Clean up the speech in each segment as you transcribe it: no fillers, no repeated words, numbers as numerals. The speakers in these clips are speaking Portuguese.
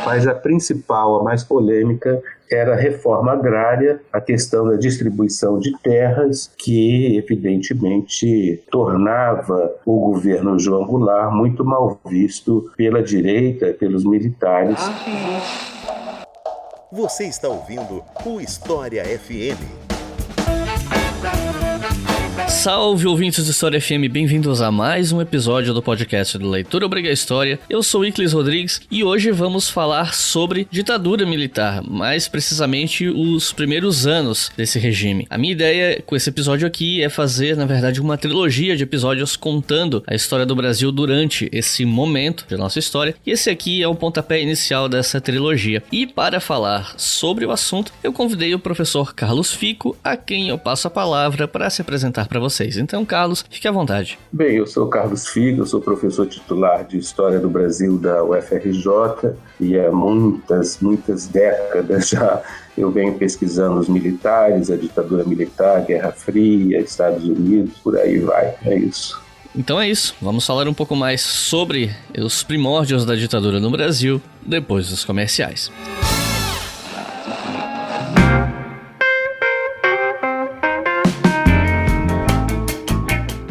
mas a principal, a mais polêmica, era a reforma agrária, a questão da distribuição de terras, que evidentemente tornava o governo João Goulart muito mal visto pela direita, pelos militares. Você está ouvindo o História FM. Salve, ouvintes do História FM, bem-vindos a mais um episódio do podcast do Leitura Obriga História. Eu sou Iclis Rodrigues e hoje vamos falar sobre ditadura militar, mais precisamente os primeiros anos desse regime. A minha ideia com esse episódio aqui é fazer, na verdade, uma trilogia de episódios contando a história do Brasil durante esse momento de nossa história, e esse aqui é o pontapé inicial dessa trilogia. E para falar sobre o assunto, eu convidei o professor Carlos Fico, a quem eu passo a palavra para se apresentar para vocês. Então, Carlos, fique à vontade. Bem, eu sou Carlos Figo, eu sou professor titular de História do Brasil da UFRJ e há muitas décadas já eu venho pesquisando os militares, a ditadura militar, a Guerra Fria, Estados Unidos, por aí vai, é isso. Então é isso, vamos falar um pouco mais sobre os primórdios da ditadura no Brasil depois dos comerciais.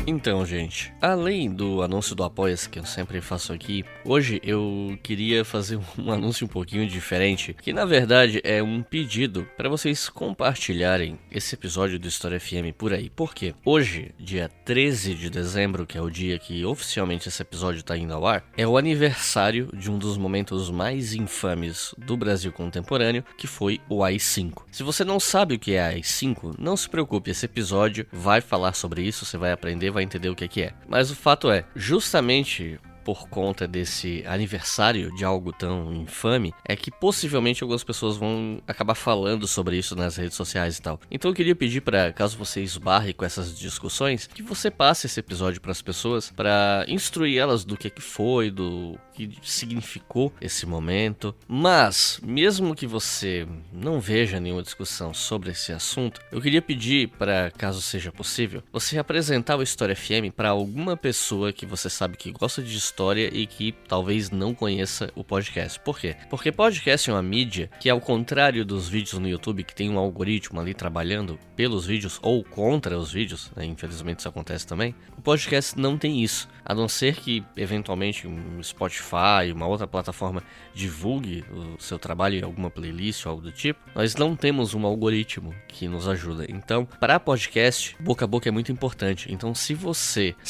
Então, gente, além do anúncio do Apoia-se que eu sempre faço aqui, hoje eu queria fazer um anúncio um pouquinho diferente, que na verdade é um pedido para vocês compartilharem esse episódio do História FM por aí. Por quê? Hoje, dia 13 de dezembro, que é o dia que oficialmente esse episódio está indo ao ar, é o aniversário de um dos momentos mais infames do Brasil contemporâneo, que foi o AI-5. Se você não sabe o que é AI-5, não se preocupe, esse episódio vai falar sobre isso, você vai aprender, vai entender o que é. Mas o fato é, justamente por conta desse aniversário de algo tão infame, é que possivelmente algumas pessoas vão acabar falando sobre isso nas redes sociais e tal. Então eu queria pedir para, caso você esbarre com essas discussões, que você passe esse episódio para as pessoas, para instruir elas do que foi, do que significou esse momento. Mas, mesmo que você não veja nenhuma discussão sobre esse assunto, eu queria pedir para, caso seja possível, você apresentar o História FM para alguma pessoa que você sabe que gosta de história e que talvez não conheça o podcast. Por quê? Porque podcast é uma mídia que, ao contrário dos vídeos no YouTube, que tem um algoritmo ali trabalhando pelos vídeos ou contra os vídeos, né? Infelizmente isso acontece também, o podcast não tem isso, a não ser que eventualmente um Spotify, uma outra plataforma divulgue o seu trabalho em alguma playlist ou algo do tipo. Nós não temos um algoritmo que nos ajuda. Então, para podcast, boca a boca é muito importante. Então, se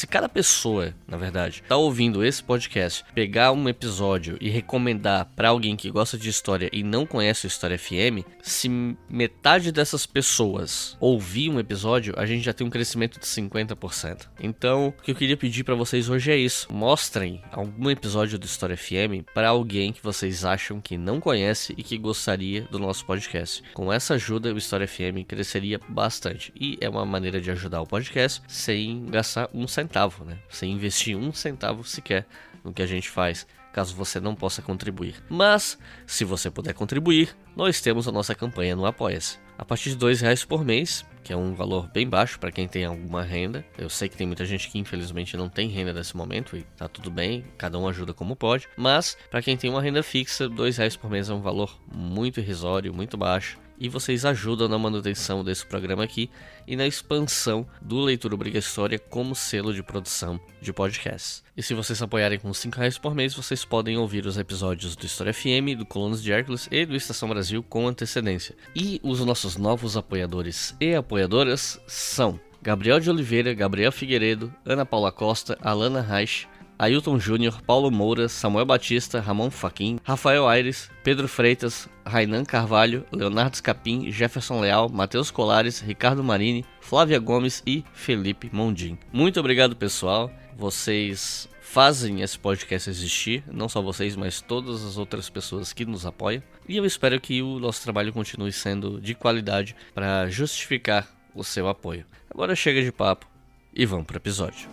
cada pessoa, na verdade, está ouvindo esse podcast, pegar um episódio e recomendar para alguém que gosta de história e não conhece o História FM, se metade dessas pessoas ouvir um episódio, a gente já tem um crescimento de 50%. Então, o que eu queria pedir para vocês hoje é isso. Mostrem algum episódio do História FM para alguém que vocês acham que não conhece e que gostaria do nosso podcast. Com essa ajuda, o História FM cresceria bastante. E é uma maneira de ajudar o podcast sem gastar um centavo, né? Sem investir um centavo sequer no que a gente faz, caso você não possa contribuir. Mas, se você puder contribuir, nós temos a nossa campanha no Apoia-se. A partir de R$2 por mês, que é um valor bem baixo para quem tem alguma renda. Eu sei que tem muita gente que infelizmente não tem renda nesse momento e tá tudo bem, cada um ajuda como pode. Mas, para quem tem uma renda fixa, R$2 por mês é um valor muito irrisório, muito baixo. E vocês ajudam na manutenção desse programa aqui e na expansão do Leitura Obriga História como selo de produção de podcasts. E se vocês apoiarem com R$5 por mês, vocês podem ouvir os episódios do História FM, do Colunas de Hércules e do Estação Brasil com antecedência. E os nossos novos apoiadores e apoiadoras são Gabriel de Oliveira, Gabriel Figueiredo, Ana Paula Costa, Alana Reich, Ailton Júnior, Paulo Moura, Samuel Batista, Ramon Faquin, Rafael Aires, Pedro Freitas, Rainan Carvalho, Leonardo Scapim, Jefferson Leal, Matheus Colares, Ricardo Marini, Flávia Gomes e Felipe Mondim. Muito obrigado, pessoal. Vocês fazem esse podcast existir, não só vocês, mas todas as outras pessoas que nos apoiam. E eu espero que o nosso trabalho continue sendo de qualidade para justificar o seu apoio. Agora chega de papo e vamos para o episódio.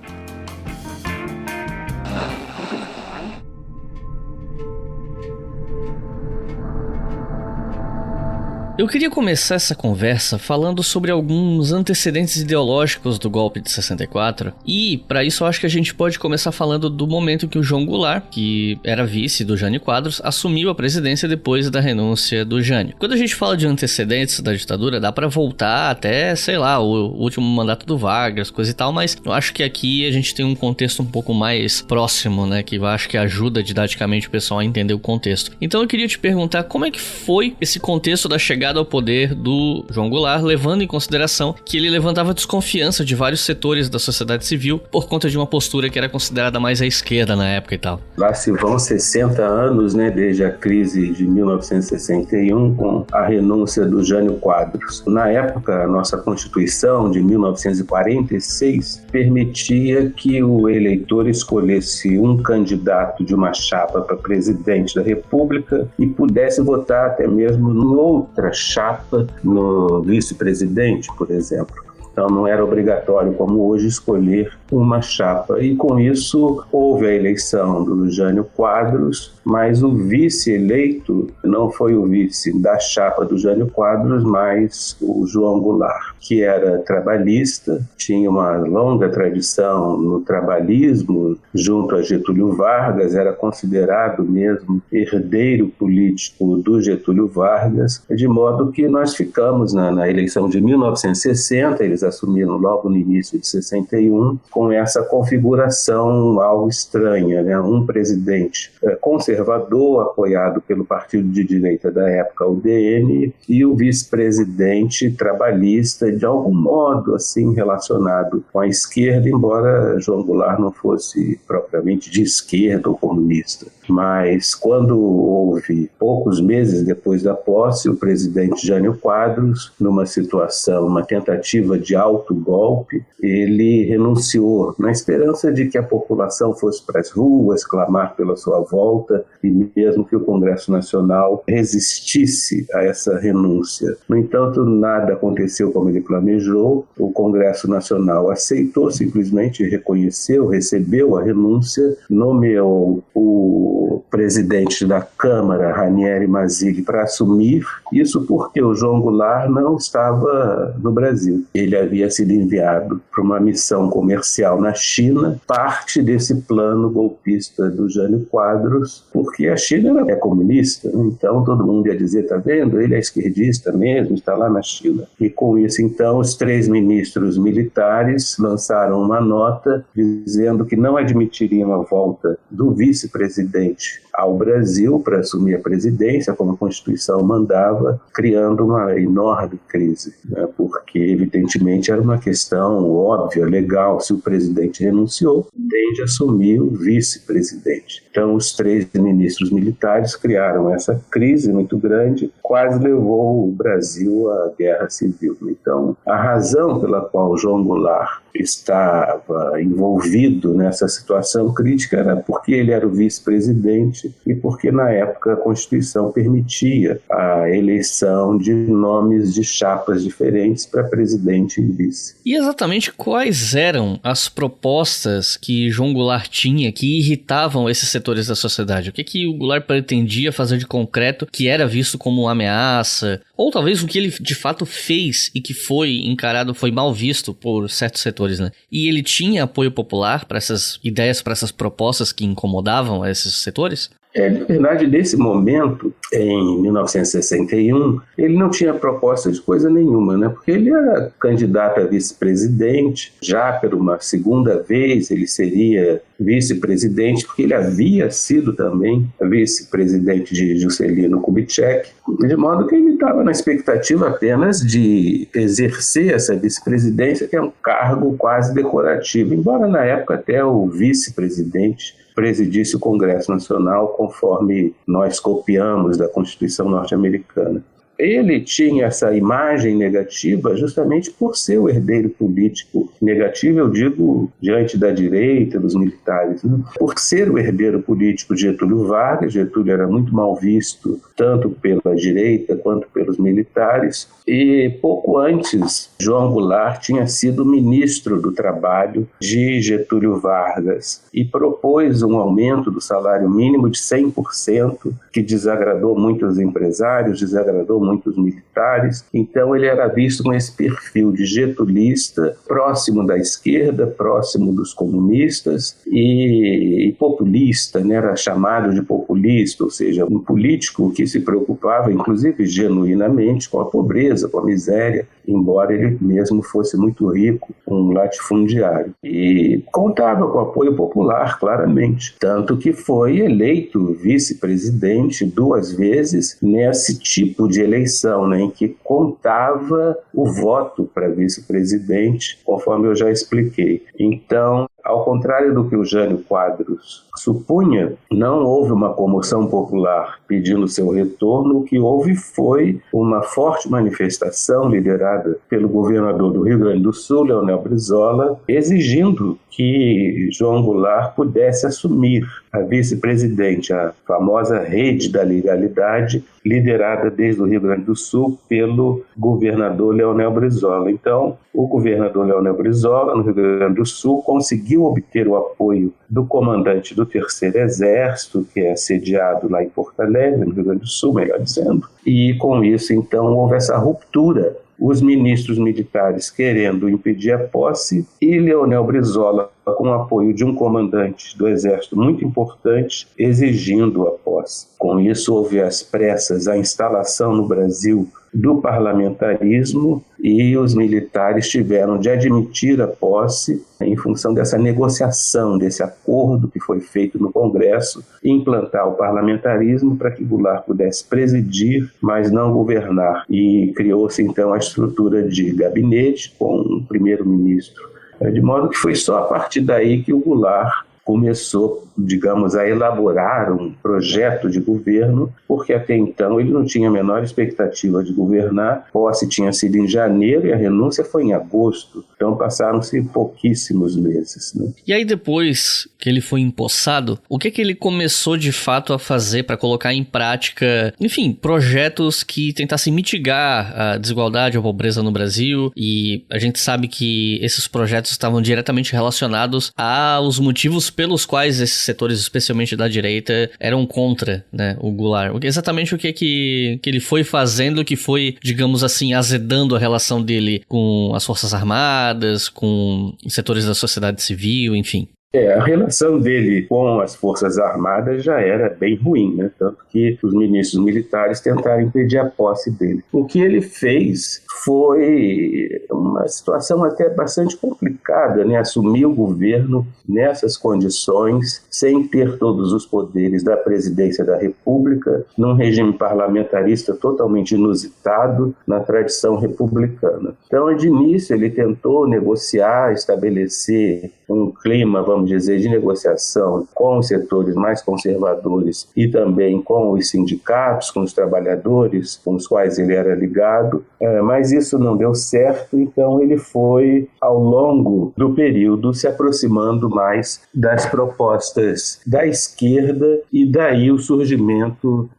Eu queria começar essa conversa falando sobre alguns antecedentes ideológicos do golpe de 64 e, para isso, eu acho que a gente pode começar falando do momento em que o João Goulart, que era vice do Jânio Quadros, assumiu a presidência depois da renúncia do Jânio. Quando a gente fala de antecedentes da ditadura, dá pra voltar até, sei lá, o último mandato do Vargas, coisa e tal, mas eu acho que aqui a gente tem um contexto um pouco mais próximo, né, que eu acho que ajuda didaticamente o pessoal a entender o contexto. Então eu queria te perguntar como é que foi esse contexto da chegada ao poder do João Goulart, levando em consideração que ele levantava desconfiança de vários setores da sociedade civil por conta de uma postura que era considerada mais à esquerda na época e tal. Lá se vão 60 anos, né, desde a crise de 1961, com a renúncia do Jânio Quadros. Na época, a nossa Constituição de 1946 permitia que o eleitor escolhesse um candidato de uma chapa para presidente da República e pudesse votar até mesmo em outra chapa, no vice-presidente, por exemplo. Então não era obrigatório, como hoje, escolher uma chapa. E com isso houve a eleição do Jânio Quadros, mas o vice eleito não foi o vice da chapa do Jânio Quadros, mas o João Goulart, que era trabalhista, tinha uma longa tradição no trabalhismo junto a Getúlio Vargas, era considerado mesmo herdeiro político do Getúlio Vargas, de modo que nós ficamos na eleição de 1960, eles assumiram logo no início de 61, com essa configuração algo estranha, né? Um presidente conservador, apoiado pelo partido de direita da época, o DN, e o vice-presidente trabalhista, de algum modo assim relacionado com a esquerda, embora João Goulart não fosse propriamente de esquerda ou comunista. Mas quando houve, poucos meses depois da posse, o presidente Jânio Quadros, numa situação, uma tentativa de autogolpe, ele renunciou na esperança de que a população fosse para as ruas clamar pela sua volta e mesmo que o Congresso Nacional resistisse a essa renúncia. No entanto, nada aconteceu como ele planejou. O Congresso Nacional aceitou, simplesmente reconheceu, recebeu a renúncia, nomeou o presidente da Câmara, Ranieri Mazzilli, para assumir. Isso porque o João Goulart não estava no Brasil. Ele havia sido enviado para uma missão comercial na China, parte desse plano golpista do Jânio Quadros, porque a China é comunista, então todo mundo ia dizer, tá vendo, ele é esquerdista mesmo, está lá na China. E com isso, então, os 3 ministros militares lançaram uma nota dizendo que não admitiriam a volta do vice-presidente ao Brasil para assumir a presidência, como a Constituição mandava, criando uma enorme crise, né? Porque, evidentemente, era uma questão óbvia, legal, se o presidente renunciou, tem de assumir o vice-presidente. Então, os 3 ministros militares criaram essa crise muito grande, quase levou o Brasil à guerra civil. Então, a razão pela qual João Goulart estava envolvido nessa situação crítica era porque ele era o vice-presidente e porque, na época, a Constituição permitia a eleição de nomes de chapas diferentes para presidente e vice. E exatamente quais eram as propostas que João Goulart tinha que irritavam esses setores da sociedade? O que o Goulart pretendia fazer de concreto que era visto como uma ameaça? Ou talvez o que ele de fato fez e que foi encarado, foi mal visto por certos setores, né? E ele tinha apoio popular para essas ideias, para essas propostas que incomodavam esses setores? Na verdade, nesse momento, em 1961, ele não tinha proposta de coisa nenhuma, né? Porque ele era candidato a vice-presidente, já por uma segunda vez ele seria vice-presidente, porque ele havia sido também vice-presidente de Juscelino Kubitschek, de modo que ele estava na expectativa apenas de exercer essa vice-presidência, que é um cargo quase decorativo, embora na época até o vice-presidente presidisse o Congresso Nacional, conforme nós copiamos da Constituição norte-americana. Ele tinha essa imagem negativa justamente por ser o herdeiro político negativo, eu digo, diante da direita, dos militares, né? Por ser o herdeiro político de Getúlio Vargas. Getúlio era muito mal visto, tanto pela direita quanto pelos militares, e pouco antes, João Goulart tinha sido ministro do Trabalho de Getúlio Vargas e propôs um aumento do salário mínimo de 100%, que desagradou muito os empresários, desagradou muitos militares. Então ele era visto com esse perfil de getulista, próximo da esquerda, próximo dos comunistas e populista, né? Era chamado de populista, ou seja, um político que se preocupava, inclusive genuinamente, com a pobreza, com a miséria, embora ele mesmo fosse muito rico, um latifundiário. E contava com apoio popular, claramente. Tanto que foi eleito vice-presidente 2 vezes nesse tipo de eleição, né, em que contava o voto para vice-presidente, conforme eu já expliquei. Então, ao contrário do que o Jânio Quadros supunha, não houve uma comoção popular pedindo seu retorno. O que houve foi uma forte manifestação liderada pelo governador do Rio Grande do Sul, Leonel Brizola, exigindo que João Goulart pudesse assumir a vice-presidente, a famosa Rede da Legalidade, liderada desde o Rio Grande do Sul pelo governador Leonel Brizola. Então, o governador Leonel Brizola, no Rio Grande do Sul, conseguiu obter o apoio do comandante do Terceiro Exército, que é sediado lá em Porto Alegre, no Rio Grande do Sul, melhor dizendo, e com isso, então, houve essa ruptura. Os ministros militares querendo impedir a posse e Leonel Brizola, com o apoio de um comandante do Exército muito importante, exigindo a posse. Com isso, houve às pressas a instalação no Brasil do parlamentarismo e os militares tiveram de admitir a posse em função dessa negociação, desse acordo que foi feito no Congresso, implantar o parlamentarismo para que Goulart pudesse presidir, mas não governar. E criou-se então a estrutura de gabinete com um primeiro-ministro. De modo que foi só a partir daí que o Goulart começou, digamos, a elaborar um projeto de governo, porque até então ele não tinha a menor expectativa de governar. A posse tinha sido em janeiro e a renúncia foi em agosto, então passaram-se pouquíssimos meses, né? E aí depois que ele foi empossado, o que ele começou de fato a fazer para colocar em prática, enfim, projetos que tentassem mitigar a desigualdade, a pobreza no Brasil? E a gente sabe que esses projetos estavam diretamente relacionados aos motivos pelos quais esses setores, especialmente da direita, eram contra, né, o Goulart. Exatamente o que ele foi fazendo, que foi, digamos assim, azedando a relação dele com as Forças Armadas, com setores da sociedade civil, enfim. A relação dele com as Forças Armadas já era bem ruim, né? Tanto que os ministros militares tentaram impedir a posse dele. O que ele fez foi uma situação até bastante complicada, né? Assumir o governo nessas condições, sem ter todos os poderes da presidência da República, num regime parlamentarista totalmente inusitado na tradição republicana. Então, de início, ele tentou negociar, estabelecer um clima, vamos dizer, de negociação com os setores mais conservadores e também com os sindicatos, com os trabalhadores com os quais ele era ligado, mas isso não deu certo. Então ele foi, ao longo do período, se aproximando mais das propostas da esquerda, e daí o surgimento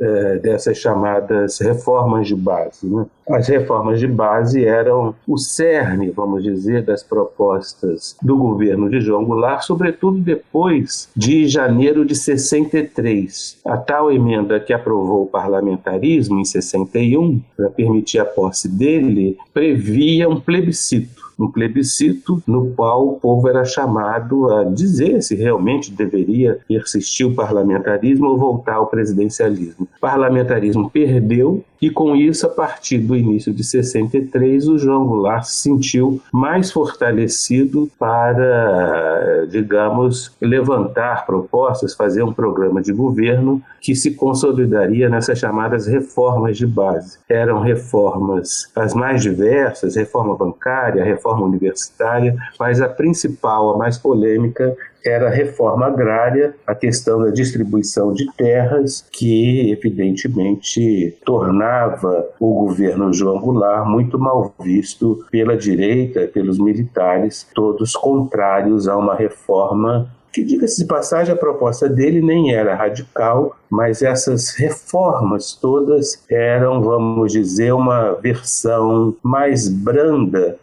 dessas chamadas reformas de base, né? As reformas de base eram o cerne, vamos dizer, das propostas do governo de João Goulart, sobretudo depois de janeiro de 63. A tal emenda que aprovou o parlamentarismo em 61, para permitir a posse dele, previa um plebiscito no qual o povo era chamado a dizer se realmente deveria persistir o parlamentarismo ou voltar ao presidencialismo. O parlamentarismo perdeu, e com isso, a partir do início de 63, o João Goulart se sentiu mais fortalecido para, digamos, levantar propostas, fazer um programa de governo que se consolidaria nessas chamadas reformas de base. Eram reformas as mais diversas, reforma bancária, reforma universitária, mas a principal, a mais polêmica, era a reforma agrária, a questão da distribuição de terras, que evidentemente tornava o governo João Goulart muito mal visto pela direita e pelos militares, todos contrários a uma reforma que, diga-se de passagem, a proposta dele nem era radical, mas essas reformas todas eram, vamos dizer, uma versão mais branda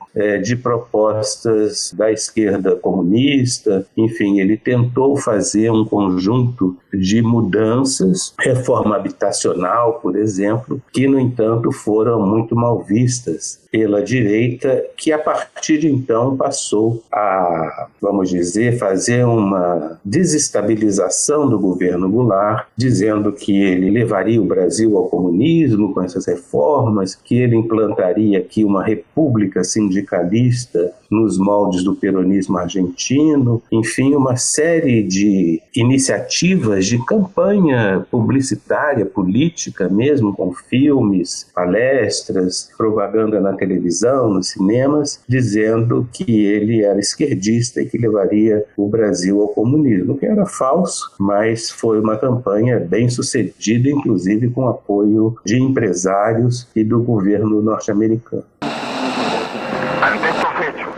de propostas da esquerda comunista. Enfim, ele tentou fazer um conjunto de mudanças, reforma habitacional, por exemplo, que, no entanto, foram muito mal vistas pela direita, que a partir de então passou a, vamos dizer, fazer uma desestabilização do governo Goulart, dizendo que ele levaria o Brasil ao comunismo com essas reformas, que ele implantaria aqui uma república sindicalista nos moldes do peronismo argentino, enfim, uma série de iniciativas de campanha publicitária, política mesmo, com filmes, palestras, propaganda na televisão, nos cinemas, dizendo que ele era esquerdista e que levaria o Brasil ao comunismo, que era falso, mas foi uma campanha bem sucedida, inclusive com apoio de empresários e do governo norte-americano. Ante estos hechos,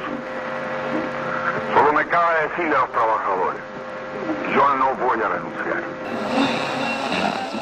solo me cabe decirle a los trabajadores, yo no voy a renunciar.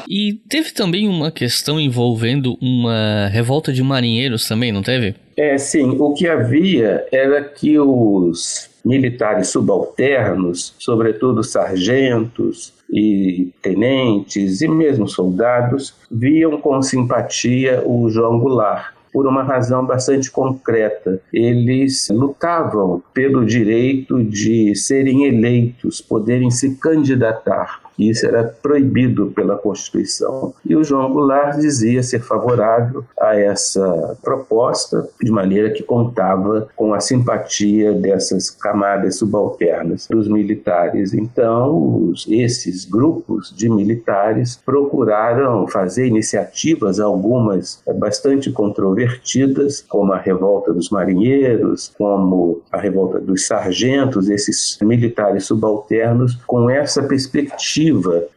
E teve também uma questão envolvendo uma revolta de marinheiros também, não teve? Sim. O que havia era que os militares subalternos, sobretudo sargentos e tenentes e mesmo soldados, viam com simpatia o João Goulart, por uma razão bastante concreta. Eles lutavam pelo direito de serem eleitos, poderem se candidatar. Isso era proibido pela Constituição. E o João Goulart dizia ser favorável a essa proposta, de maneira que contava com a simpatia dessas camadas subalternas dos militares. Então, esses grupos de militares procuraram fazer iniciativas, algumas bastante controvertidas, como a revolta dos marinheiros, como a revolta dos sargentos, esses militares subalternos, com essa perspectiva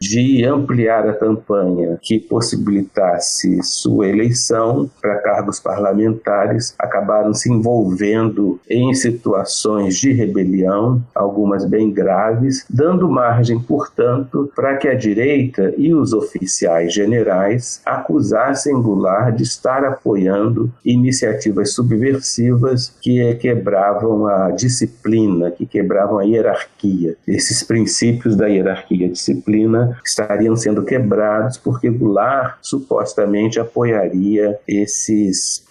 de ampliar a campanha que possibilitasse sua eleição para cargos parlamentares, acabaram se envolvendo em situações de rebelião, algumas bem graves, dando margem, portanto, para que a direita e os oficiais generais acusassem Goulart de estar apoiando iniciativas subversivas que quebravam a disciplina, que quebravam a hierarquia. Esses princípios da hierarquia disciplina estariam sendo quebrados porque Goulart supostamente apoiaria esses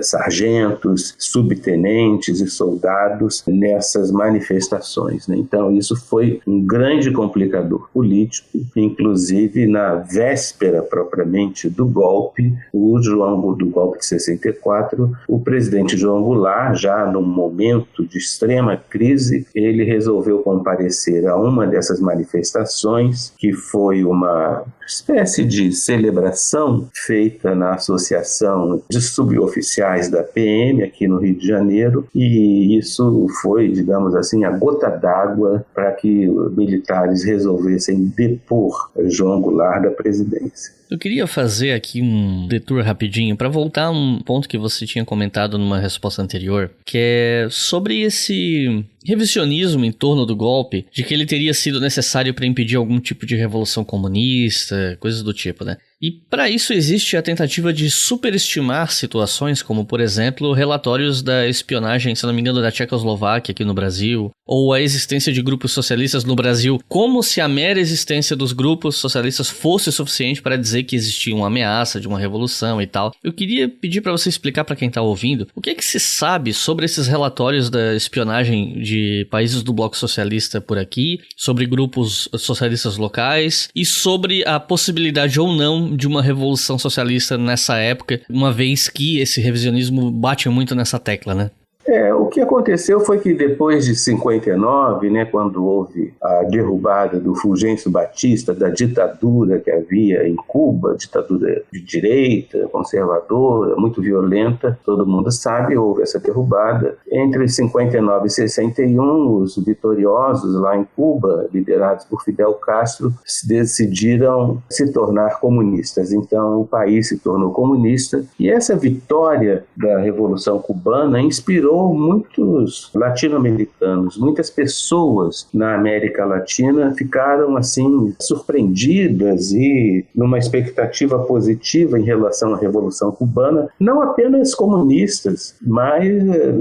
sargentos, subtenentes e soldados nessas manifestações, né? Então isso foi um grande complicador político, inclusive na véspera propriamente do golpe, do golpe de 64, o presidente João Goulart, já num momento de extrema crise, ele resolveu comparecer a uma dessas manifestações, que foi uma espécie de celebração feita na Associação de Suboficiais da PM aqui no Rio de Janeiro, e isso foi, digamos assim, a gota d'água para que militares resolvessem depor João Goulart da presidência. Eu queria fazer aqui um detour rapidinho para voltar a um ponto que você tinha comentado numa resposta anterior, que é sobre esse revisionismo em torno do golpe, de que ele teria sido necessário para impedir algum tipo de revolução comunista, coisas do tipo, né? E para isso existe a tentativa de superestimar situações como, por exemplo, relatórios da espionagem, se não me engano, da Tchecoslováquia aqui no Brasil, ou a existência de grupos socialistas no Brasil, como se a mera existência dos grupos socialistas fosse suficiente para dizer que existia uma ameaça de uma revolução e tal. Eu queria pedir para você explicar para quem está ouvindo o que é que se sabe sobre esses relatórios da espionagem de países do bloco socialista por aqui, sobre grupos socialistas locais e sobre a possibilidade ou não de uma revolução socialista nessa época, uma vez que esse revisionismo bate muito nessa tecla, né? O que aconteceu foi que depois de 59, né, quando houve a derrubada do Fulgêncio Batista, da ditadura que havia em Cuba, ditadura de direita, conservadora, muito violenta, todo mundo sabe, houve essa derrubada. Entre 59 e 61, os vitoriosos lá em Cuba, liderados por Fidel Castro, decidiram se tornar comunistas. Então o país se tornou comunista, e essa vitória da Revolução Cubana inspirou inspirou muitos latino-americanos. Muitas pessoas na América Latina ficaram assim surpreendidas e numa expectativa positiva em relação à Revolução Cubana, não apenas comunistas, mas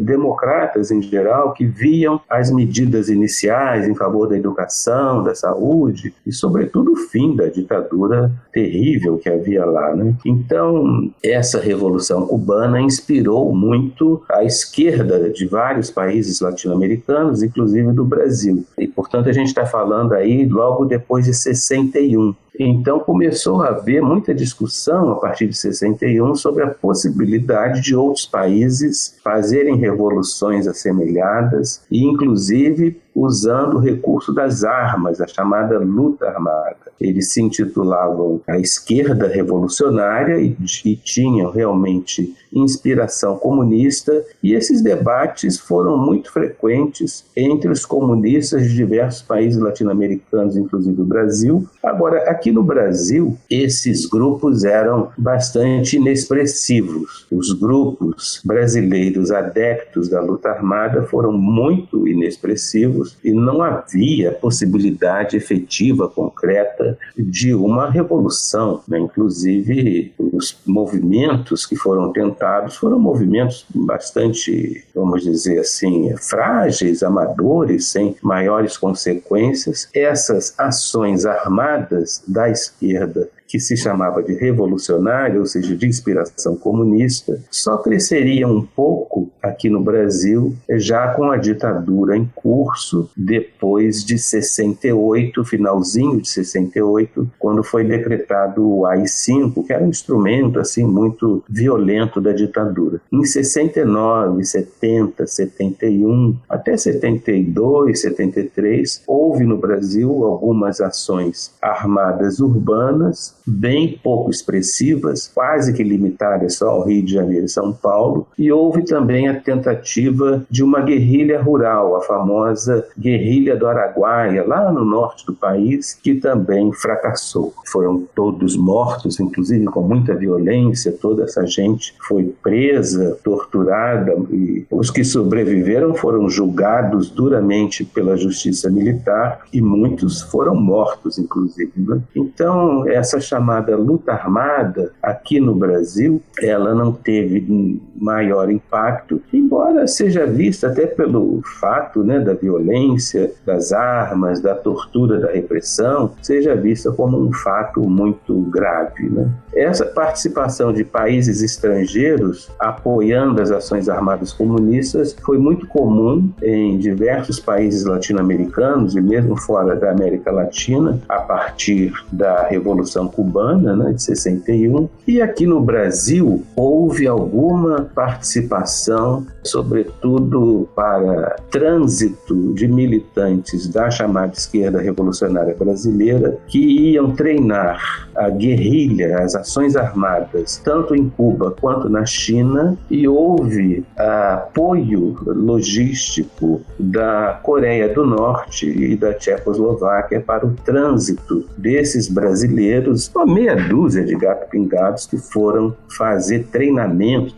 democratas em geral, que viam as medidas iniciais em favor da educação, da saúde e, sobretudo, o fim da ditadura terrível que havia lá, né? Então, essa Revolução Cubana inspirou muito a esquerda de vários países latino-americanos, inclusive do Brasil. E, portanto, a gente está falando aí logo depois de 61. Então começou a haver muita discussão a partir de 61 sobre a possibilidade de outros países fazerem revoluções assemelhadas e inclusive usando o recurso das armas, a chamada luta armada. Eles se intitulavam a esquerda revolucionária e tinham realmente inspiração comunista, e esses debates foram muito frequentes entre os comunistas de diversos países latino-americanos, inclusive o Brasil. Agora, aqui no Brasil, esses grupos eram bastante inexpressivos. Os grupos brasileiros adeptos da luta armada foram muito inexpressivos e não havia possibilidade efetiva, concreta, de uma revolução, né? Inclusive, os movimentos que foram tentados foram movimentos bastante, vamos dizer assim, frágeis, amadores, sem maiores consequências. Essas ações armadas da esquerda, que se chamava de revolucionária, ou seja, de inspiração comunista, só cresceria um pouco aqui no Brasil, já com a ditadura em curso, depois de 68, finalzinho de 68, quando foi decretado o AI-5, que era um instrumento assim, muito violento da ditadura. Em 69, 70, 71, até 72, 73, houve no Brasil algumas ações armadas urbanas, bem pouco expressivas, quase que limitadas só ao Rio de Janeiro e São Paulo, e houve também a tentativa de uma guerrilha rural, a famosa guerrilha do Araguaia, lá no norte do país, que também fracassou. Foram todos mortos, inclusive com muita violência, toda essa gente foi presa, torturada, e os que sobreviveram foram julgados duramente pela justiça militar e muitos foram mortos, inclusive, né? Então, essa chamada luta armada, aqui no Brasil, ela não teve maior impacto, embora seja vista até pelo fato, né, da violência, das armas, da tortura, da repressão, seja vista como um fato muito grave, né? Essa participação de países estrangeiros apoiando as ações armadas comunistas foi muito comum em diversos países latino-americanos e mesmo fora da América Latina, a partir da Revolução Cubana, né, de 61. E aqui no Brasil houve alguma participação, sobretudo para trânsito de militantes da chamada esquerda revolucionária brasileira, que iam treinar a guerrilha, as ações armadas, tanto em Cuba quanto na China, e houve apoio logístico da Coreia do Norte e da Tchecoslováquia para o trânsito desses brasileiros, uma meia dúzia de gato-pingados que foram fazer treinamento,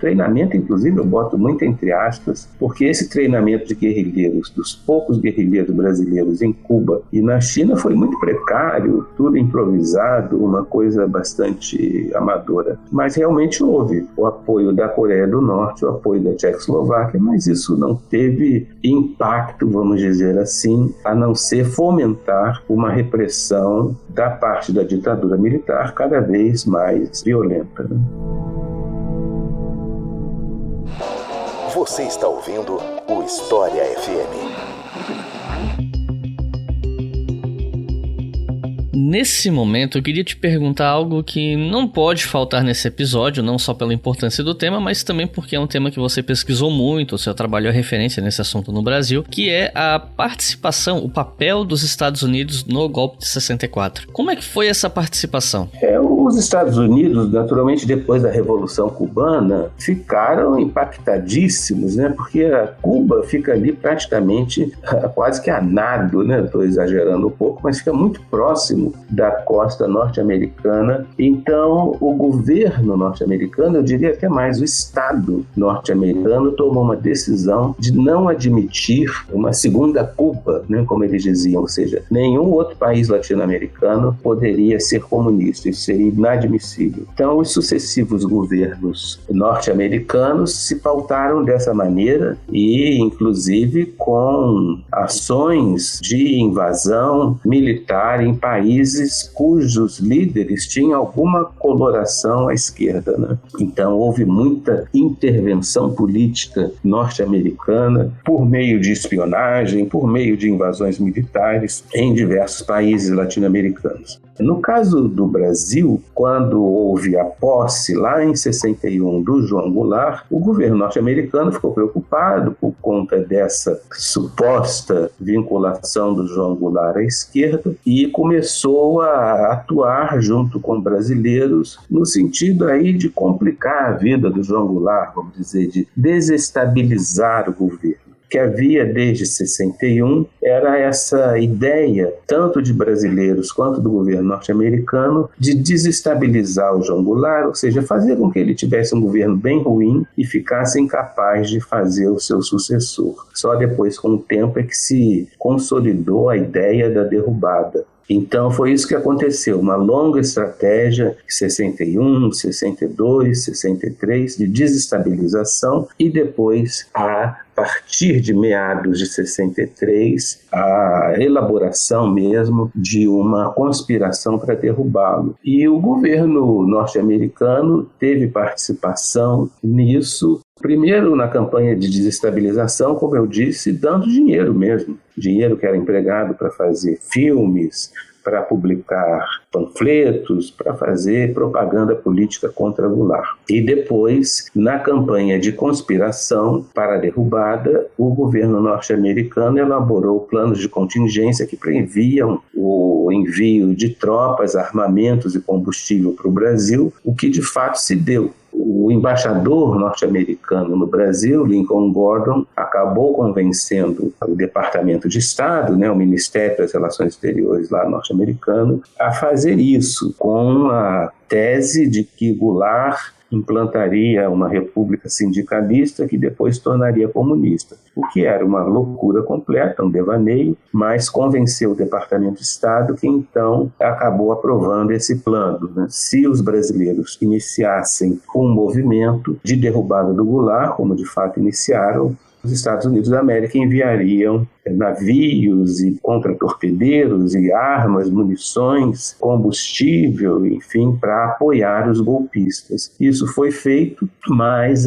inclusive eu boto muito entre aspas, porque esse treinamento de guerrilheiros, dos poucos guerrilheiros brasileiros em Cuba e na China, foi muito precário, tudo improvisado, uma coisa bastante amadora. Mas realmente houve o apoio da Coreia do Norte, o apoio da Tchecoslováquia, mas isso não teve impacto, vamos dizer assim, a não ser fomentar uma repressão da parte da ditadura militar cada vez mais violenta, né? Você está ouvindo o História FM. Nesse momento, eu queria te perguntar algo que não pode faltar nesse episódio, não só pela importância do tema, mas também porque é um tema que você pesquisou muito, o seu trabalho é referência nesse assunto no Brasil, que é a participação, o papel dos Estados Unidos no golpe de 64. Como é que foi essa participação? Os Estados Unidos, naturalmente, depois da Revolução Cubana, ficaram impactadíssimos, né? Porque a Cuba fica ali praticamente quase que a nado, né? Estou exagerando um pouco, mas fica muito próximo próximo da costa norte-americana. Então, o governo norte-americano, eu diria até mais, o Estado norte-americano tomou uma decisão de não admitir uma segunda Cuba, né, como eles diziam, ou seja, nenhum outro país latino-americano poderia ser comunista, isso seria inadmissível. Então, os sucessivos governos norte-americanos se pautaram dessa maneira e, inclusive, com ações de invasão militar em países cujos líderes tinham alguma coloração à esquerda, né? Então, houve muita intervenção política norte-americana por meio de espionagem, por meio de invasões militares em diversos países latino-americanos. No caso do Brasil, quando houve a posse lá em 61 do João Goulart, o governo norte-americano ficou preocupado por conta dessa suposta vinculação do João Goulart à esquerda e começou a atuar junto com brasileiros no sentido aí de complicar a vida do João Goulart, vamos dizer, de desestabilizar o governo. Que havia desde 61 era essa ideia, tanto de brasileiros quanto do governo norte-americano, de desestabilizar o João Goulart, ou seja, fazer com que ele tivesse um governo bem ruim e ficasse incapaz de fazer o seu sucessor. Só depois, com o tempo, é que se consolidou a ideia da derrubada. Então foi isso que aconteceu, uma longa estratégia, 61, 62, 63, de desestabilização e depois, a partir de meados de 63, a elaboração mesmo de uma conspiração para derrubá-lo. E o governo norte-americano teve participação nisso, primeiro na campanha de desestabilização, como eu disse, dando dinheiro mesmo. Dinheiro que era empregado para fazer filmes, para publicar panfletos, para fazer propaganda política contra Goulart. E depois, na campanha de conspiração para a derrubada, o governo norte-americano elaborou planos de contingência que previam o envio de tropas, armamentos e combustível para o Brasil, o que de fato se deu. O embaixador norte-americano no Brasil, Lincoln Gordon, acabou convencendo o Departamento de Estado, né, o Ministério das Relações Exteriores lá norte-americano, a fazer isso com a tese de que Goulart implantaria uma república sindicalista que depois se tornaria comunista, o que era uma loucura completa, um devaneio, mas convenceu o Departamento de Estado, que então acabou aprovando esse plano, né? Se os brasileiros iniciassem um movimento de derrubada do Goulart, como de fato iniciaram, os Estados Unidos da América enviariam navios e contratorpedeiros e armas, munições, combustível, enfim, para apoiar os golpistas. Isso foi feito, mas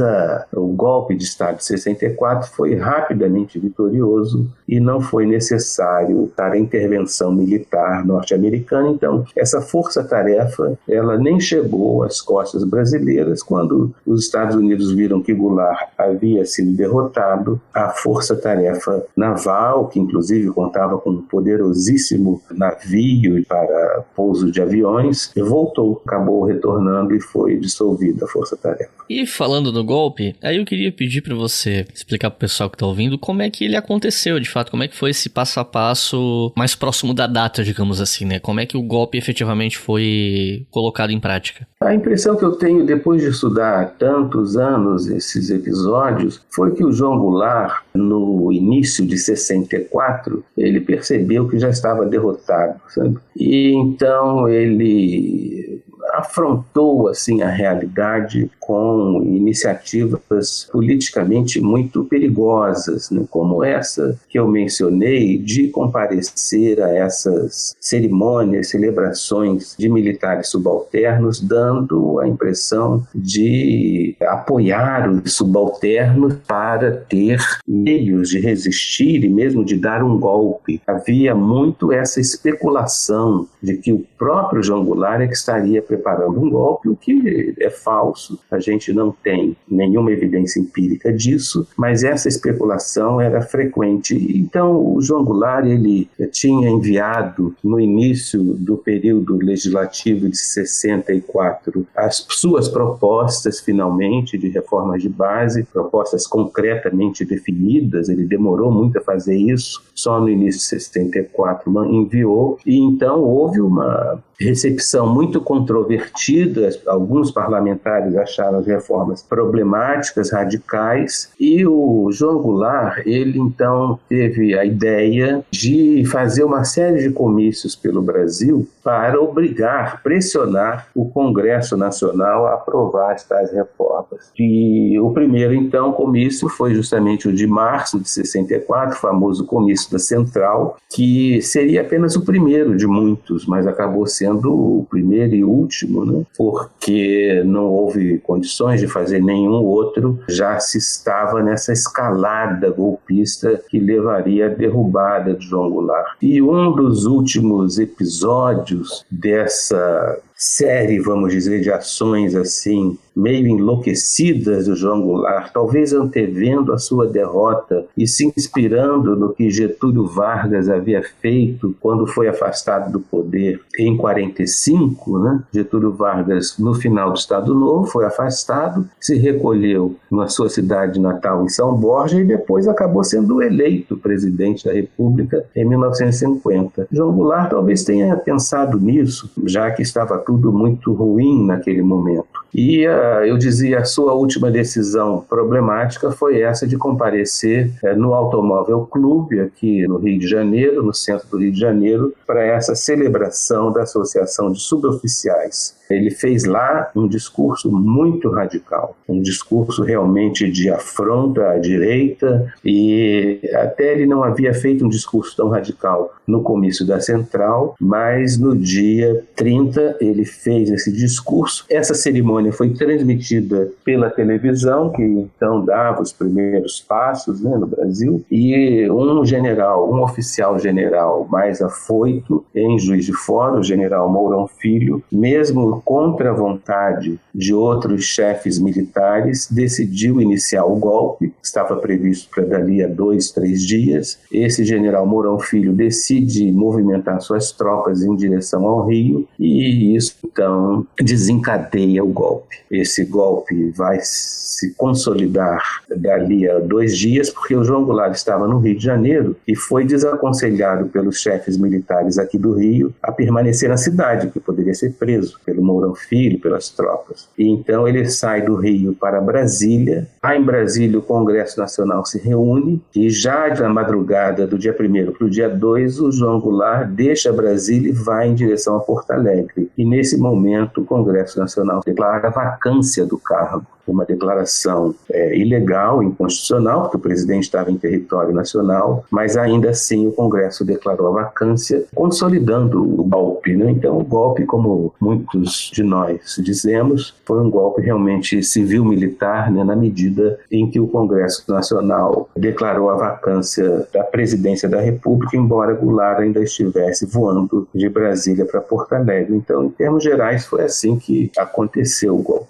o golpe de Estado de 64 foi rapidamente vitorioso e não foi necessário a intervenção militar norte-americana. Então, essa força-tarefa, ela nem chegou às costas brasileiras. Quando os Estados Unidos viram que Goulart havia sido derrotado, a força-tarefa naval, que inclusive contava com um poderosíssimo navio para pouso de aviões, voltou, acabou retornando e foi dissolvida a força-tarefa. E falando no golpe, aí eu queria pedir para você explicar para o pessoal que está ouvindo como é que ele aconteceu, de fato, como é que foi esse passo a passo mais próximo da data, digamos assim, né? Como é que o golpe efetivamente foi colocado em prática? A impressão que eu tenho, depois de estudar há tantos anos esses episódios, foi que o João Goulart, no início de 64, ele percebeu que já estava derrotado, sabe? E então ele afrontou assim a realidade com iniciativas politicamente muito perigosas, né? Como essa que eu mencionei, de comparecer a essas cerimônias, celebrações de militares subalternos, dando a impressão de apoiar os subalternos para ter meios de resistir e mesmo de dar um golpe. Havia muito essa especulação de que o próprio João Goulart é que estaria preparando um golpe, o que é falso. a gente não tem nenhuma evidência empírica disso, mas essa especulação era frequente. Então, o João Goulart, ele tinha enviado, no início do período legislativo de 64, as suas propostas, finalmente, de reformas de base, propostas concretamente definidas. Ele demorou muito a fazer isso, só no início de 64 enviou, e então houve uma recepção muito controvertida. Alguns parlamentares acharam as reformas problemáticas, radicais, e o João Goulart, ele então teve a ideia de fazer uma série de comícios pelo Brasil para obrigar, pressionar o Congresso Nacional a aprovar tais reformas. E o primeiro, então, comício foi justamente o de março de 64, o famoso comício da Central, que seria apenas o primeiro de muitos, mas acabou sendo o primeiro e último, né? Porque não houve condições de fazer nenhum outro, já se estava nessa escalada golpista que levaria à derrubada de João Goulart. E um dos últimos episódios dessa série, vamos dizer, de ações assim, meio enlouquecidas do João Goulart, talvez antevendo a sua derrota e se inspirando no que Getúlio Vargas havia feito quando foi afastado do poder em 45, né? Getúlio Vargas, no final do Estado Novo, foi afastado, se recolheu na sua cidade natal, em São Borja, e depois acabou sendo eleito presidente da República em 1950. João Goulart talvez tenha pensado nisso, já que estava tudo muito ruim naquele momento. E eu dizia, a sua última decisão problemática foi essa de comparecer no Automóvel Clube, aqui no Rio de Janeiro, no centro do Rio de Janeiro, para essa celebração da Associação de Suboficiais. Ele fez lá um discurso muito radical, um discurso realmente de afronta à direita, e até ele não havia feito um discurso tão radical no comício da Central, mas no dia 30 ele fez esse discurso. Essa cerimônia foi transmitida pela televisão, que então dava os primeiros passos, né, no Brasil, e um oficial general mais afoito em Juiz de Fora, o general Mourão Filho, mesmo contra a vontade de outros chefes militares, decidiu iniciar o golpe. Estava previsto para dali a 2-3 dias. Esse general Mourão Filho decide movimentar suas tropas em direção ao Rio, e isso então desencadeia o golpe. Esse golpe vai se consolidar dali a 2 dias, porque o João Goulart estava no Rio de Janeiro e foi desaconselhado pelos chefes militares aqui do Rio a permanecer na cidade, que poderia ser preso pelo Mourão Filho, pelas tropas. E então ele sai do Rio para Brasília. Lá em Brasília o Congresso Nacional se reúne, e já na madrugada do dia 1º para o dia 2, o João Goulart deixa Brasília e vai em direção a Porto Alegre. E nesse momento o Congresso Nacional declara a vacância do cargo. Uma declaração ilegal, inconstitucional, porque o presidente estava em território nacional, mas ainda assim o Congresso declarou a vacância, consolidando o golpe, né? Então o golpe, como muitos de nós dizemos, foi um golpe realmente civil-militar, né, na medida em que o Congresso Nacional declarou a vacância da presidência da República, embora Goulart ainda estivesse voando de Brasília para Porto Alegre. Então, em termos gerais, foi assim que aconteceu o golpe.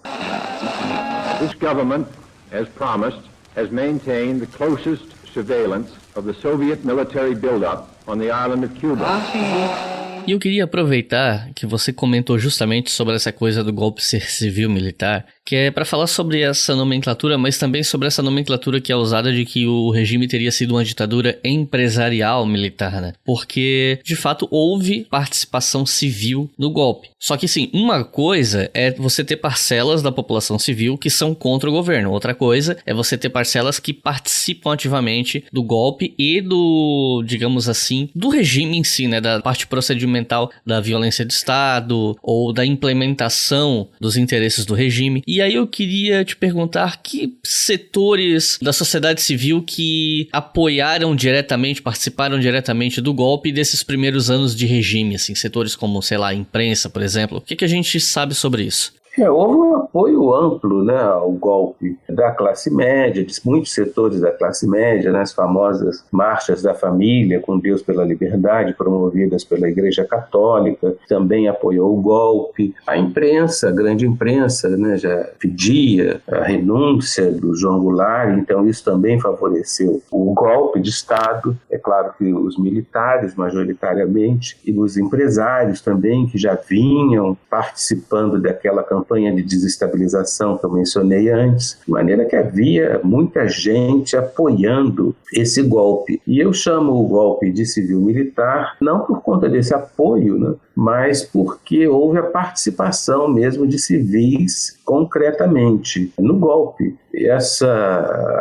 This government, as promised, has maintained the closest surveillance of the Soviet military buildup on the island of Cuba. E eu queria aproveitar que você comentou justamente sobre essa coisa do golpe ser civil-militar, que é para falar sobre essa nomenclatura, mas também sobre essa nomenclatura que é usada de que o regime teria sido uma ditadura empresarial militar, né? Porque, de fato, houve participação civil no golpe. Só que, sim, uma coisa é você ter parcelas da população civil que são contra o governo. Outra coisa é você ter parcelas que participam ativamente do golpe e do, digamos assim, do regime em si, né? Da parte procedimental da violência de Estado ou da implementação dos interesses do regime. E aí eu queria te perguntar que setores da sociedade civil que apoiaram diretamente, participaram diretamente do golpe desses primeiros anos de regime, assim, setores como, sei lá, a imprensa, por exemplo. O que a gente sabe sobre isso? Houve um apoio amplo, né, ao golpe da classe média, de muitos setores da classe média, né, as famosas marchas da família com Deus pela liberdade, promovidas pela Igreja Católica, também apoiou o golpe. A imprensa, a grande imprensa, né, já pedia a renúncia do João Goulart, então isso também favoreceu o golpe de Estado. É claro que os militares, majoritariamente, e os empresários também, que já vinham participando daquela campanha de desestabilização que eu mencionei antes, de maneira que havia muita gente apoiando esse golpe. E eu chamo o golpe de civil-militar não por conta desse apoio, né, mas porque houve a participação mesmo de civis concretamente no golpe. Essa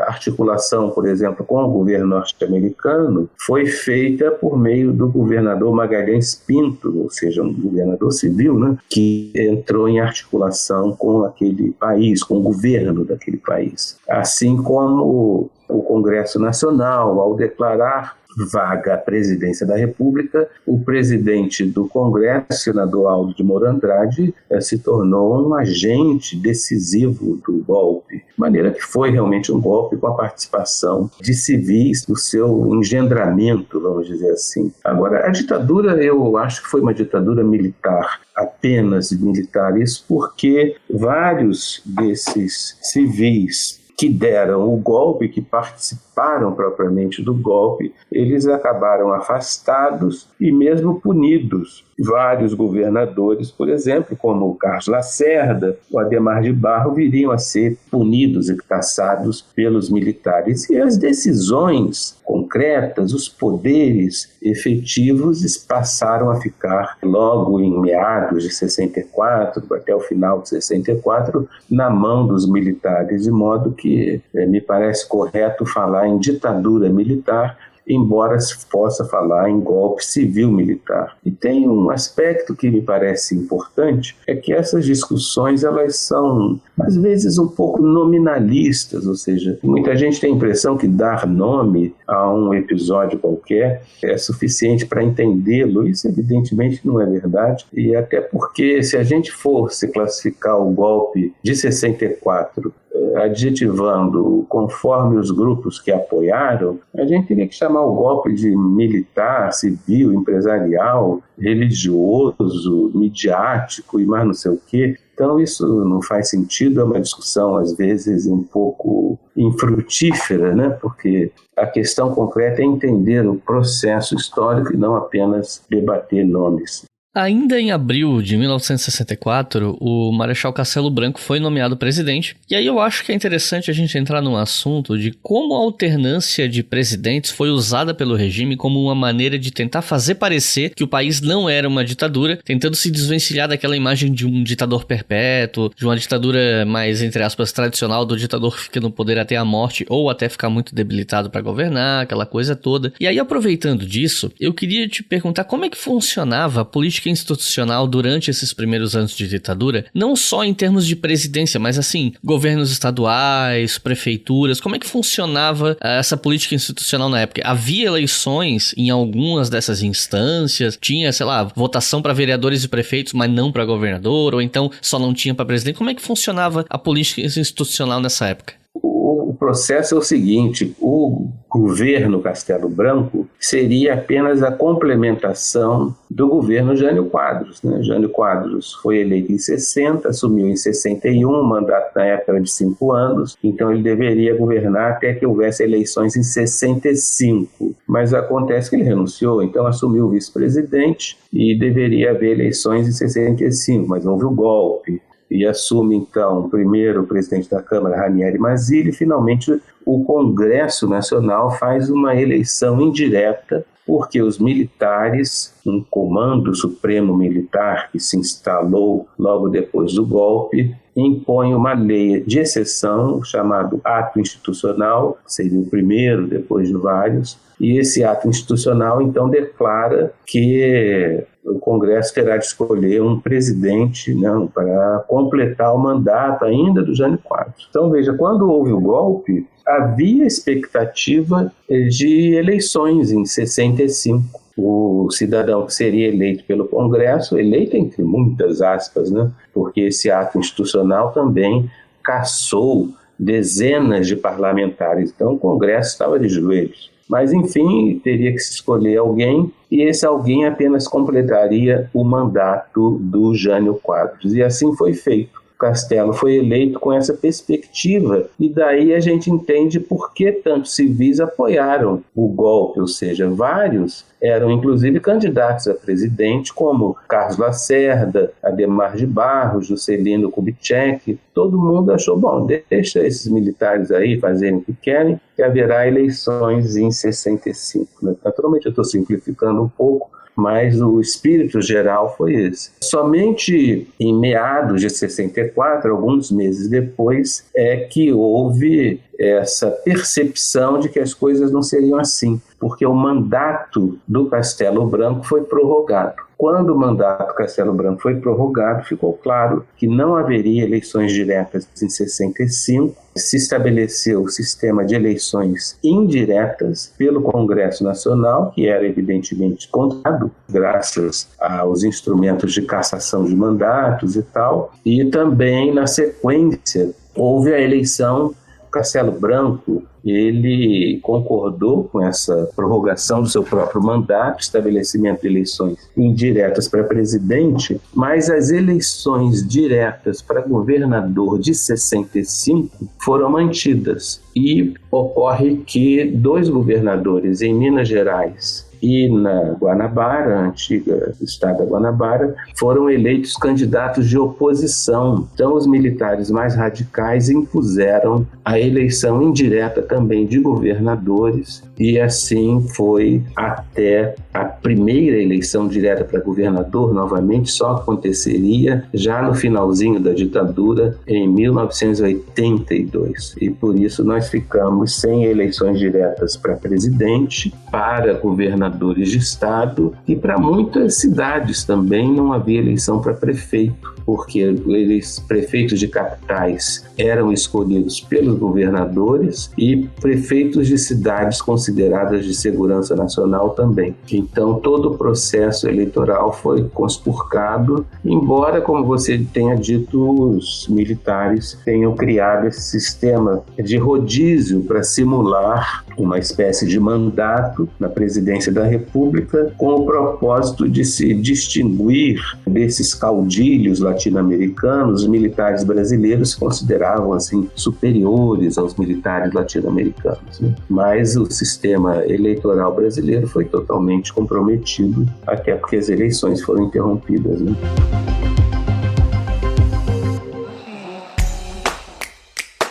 articulação, por exemplo, com o governo norte-americano foi feita por meio do governador Magalhães Pinto, ou seja, um governador civil, né, que entrou em articulação com aquele país, com o governo daquele país. Assim como o Congresso Nacional, ao declarar vaga à presidência da República, o presidente do Congresso, senador Aldo de Moura Andrade, se tornou um agente decisivo do golpe, de maneira que foi realmente um golpe com a participação de civis no seu engendramento, vamos dizer assim. Agora, a ditadura, eu acho que foi uma ditadura militar, apenas militar, isso porque vários desses civis que deram o golpe, que participaram propriamente do golpe, eles acabaram afastados e mesmo punidos. Vários governadores, por exemplo, como o Carlos Lacerda, o Adhemar de Barro, viriam a ser punidos e caçados pelos militares. E as decisões concretas, os poderes efetivos passaram a ficar logo em meados de 64, até o final de 64, na mão dos militares, de modo que me parece correto falar em ditadura militar, embora se possa falar em golpe civil-militar. E tem um aspecto que me parece importante, é que essas discussões elas são, às vezes, um pouco nominalistas, ou seja, muita gente tem a impressão que dar nome a um episódio qualquer é suficiente para entendê-lo. Isso, evidentemente, não é verdade, e até porque, se a gente fosse classificar o golpe de 64 adjetivando conforme os grupos que apoiaram, a gente teria que chamar o golpe de militar, civil, empresarial, religioso, midiático e mais não sei o quê. Então isso não faz sentido, é uma discussão às vezes um pouco infrutífera, né? Porque a questão concreta é entender o processo histórico e não apenas debater nomes. Ainda em abril de 1964, o Marechal Castelo Branco foi nomeado presidente, e aí eu acho que é interessante a gente entrar num assunto de como a alternância de presidentes foi usada pelo regime como uma maneira de tentar fazer parecer que o país não era uma ditadura, tentando se desvencilhar daquela imagem de um ditador perpétuo, de uma ditadura mais, entre aspas, tradicional, do ditador que fica no poder até a morte ou até ficar muito debilitado para governar, aquela coisa toda. E aí, aproveitando disso, eu queria te perguntar como é que funcionava a política institucional durante esses primeiros anos de ditadura, não só em termos de presidência, mas assim, governos estaduais, prefeituras, como é que funcionava essa política institucional na época? Havia eleições em algumas dessas instâncias? Tinha, sei lá, votação para vereadores e prefeitos, mas não para governador, ou então só não tinha para presidente? Como é que funcionava a política institucional nessa época? O processo é o seguinte: o governo Castelo Branco seria apenas a complementação do governo Jânio Quadros, né? Jânio Quadros foi eleito em 60, assumiu em 61, o mandato na época era de 5 anos, então ele deveria governar até que houvesse eleições em 65. Mas acontece que ele renunciou, então assumiu o vice-presidente e deveria haver eleições em 65, mas houve o golpe. E assume, então, primeiro o presidente da Câmara, Ranieri Mazzilli, e finalmente o Congresso Nacional faz uma eleição indireta, porque os militares, um comando supremo militar que se instalou logo depois do golpe, impõe uma lei de exceção, chamado Ato Institucional, que seria o primeiro depois de vários, e esse ato institucional, então, declara que o Congresso terá de escolher um presidente, não, para completar o mandato ainda do Jânio Quadros. Então, veja, quando houve o golpe, havia expectativa de eleições em 65. o cidadão que seria eleito pelo Congresso, eleito entre muitas aspas, né? Porque esse ato institucional também cassou dezenas de parlamentares, então o Congresso estava de joelhos. Mas, enfim, teria que se escolher alguém, e esse alguém apenas completaria o mandato do Jânio Quadros. E assim foi feito. Castelo foi eleito com essa perspectiva, e daí a gente entende por que tantos civis apoiaram o golpe, ou seja, vários eram inclusive candidatos a presidente, como Carlos Lacerda, Adhemar de Barros, Juscelino Kubitschek. Todo mundo achou, bom, deixa esses militares aí fazerem o que querem, que haverá eleições em 65. Naturalmente eu estou simplificando um pouco, mas o espírito geral foi esse. Somente em meados de 64, alguns meses depois, é que houve essa percepção de que as coisas não seriam assim, porque o mandato do Castelo Branco foi prorrogado. Quando o mandato do Castelo Branco foi prorrogado, ficou claro que não haveria eleições diretas em 65, se estabeleceu o sistema de eleições indiretas pelo Congresso Nacional, que era evidentemente contado, graças aos instrumentos de cassação de mandatos e tal, e também, na sequência, houve a eleição. Castelo Branco, ele concordou com essa prorrogação do seu próprio mandato, estabelecimento de eleições indiretas para presidente, mas as eleições diretas para governador de 65 foram mantidas. E ocorre que 2 governadores em Minas Gerais e na Guanabara, a antiga estado da Guanabara, foram eleitos candidatos de oposição. Então, os militares mais radicais impuseram a eleição indireta também de governadores, e assim foi até a primeira eleição direta para governador, novamente, só aconteceria já no finalzinho da ditadura, em 1982. E por isso nós ficamos sem eleições diretas para presidente, para governadores de estado, e para muitas cidades também não havia eleição para prefeito, porque eles, prefeitos de capitais eram escolhidos pelos governadores e prefeitos de cidades consideradas de segurança nacional também. Então todo o processo eleitoral foi conspurcado, embora, como você tenha dito, os militares tenham criado esse sistema de rodízio para simular uma espécie de mandato na presidência da República, com o propósito de se distinguir desses caudilhos latino-americanos. Os militares brasileiros se consideravam assim superiores aos militares latino-americanos, né? Mas o sistema eleitoral brasileiro foi totalmente comprometido, até porque as eleições foram interrompidas, né?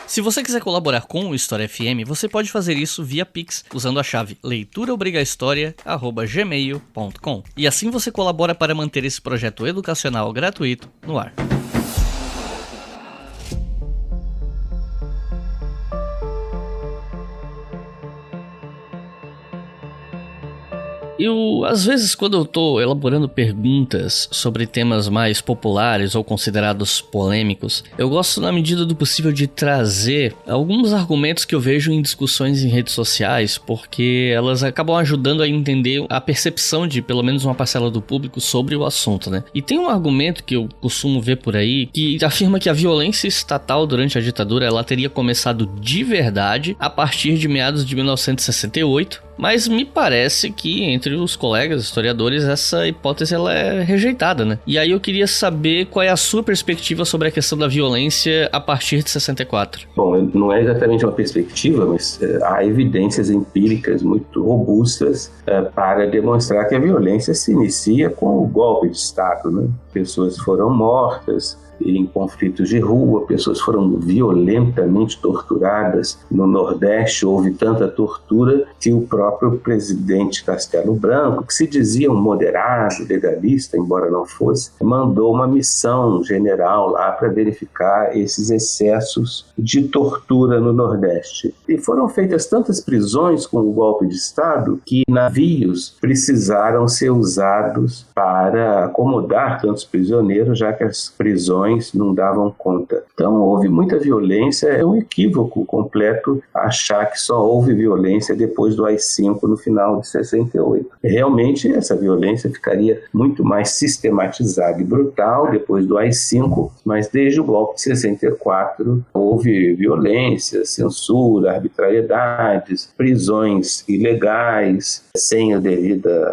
Se você quiser colaborar com o História FM, você pode fazer isso via Pix, usando a chave leituraobrigahistoria@gmail.com. E assim você colabora para manter esse projeto educacional gratuito no ar. Às vezes, quando eu tô elaborando perguntas sobre temas mais populares ou considerados polêmicos, eu gosto, na medida do possível, de trazer alguns argumentos que eu vejo em discussões em redes sociais, porque elas acabam ajudando a entender a percepção de pelo menos uma parcela do público sobre o assunto, né? E tem um argumento que eu costumo ver por aí, que afirma que a violência estatal durante a ditadura ela teria começado de verdade a partir de meados de 1968, mas me parece que entre os colegas historiadores essa hipótese ela é rejeitada, né? E aí eu queria saber qual é a sua perspectiva sobre a questão da violência a partir de 64. Bom, não é exatamente uma perspectiva, mas há evidências empíricas muito robustas para demonstrar que a violência se inicia com o golpe de Estado, né? Pessoas foram mortas em conflitos de rua, pessoas foram violentamente torturadas. No Nordeste houve tanta tortura que o próprio presidente Castelo Branco, que se dizia um moderado, legalista, embora não fosse, mandou uma missão general lá para verificar esses excessos de tortura no Nordeste. E foram feitas tantas prisões com o golpe de Estado que navios precisaram ser usados para acomodar tantos prisioneiros, já que as prisões prisões não davam conta. Então houve muita violência, é um equívoco completo achar que só houve violência depois do AI-5 no final de 68. Realmente essa violência ficaria muito mais sistematizada e brutal depois do AI-5, mas desde o golpe de 64 houve violência, censura, arbitrariedades, prisões ilegais, sem a devida,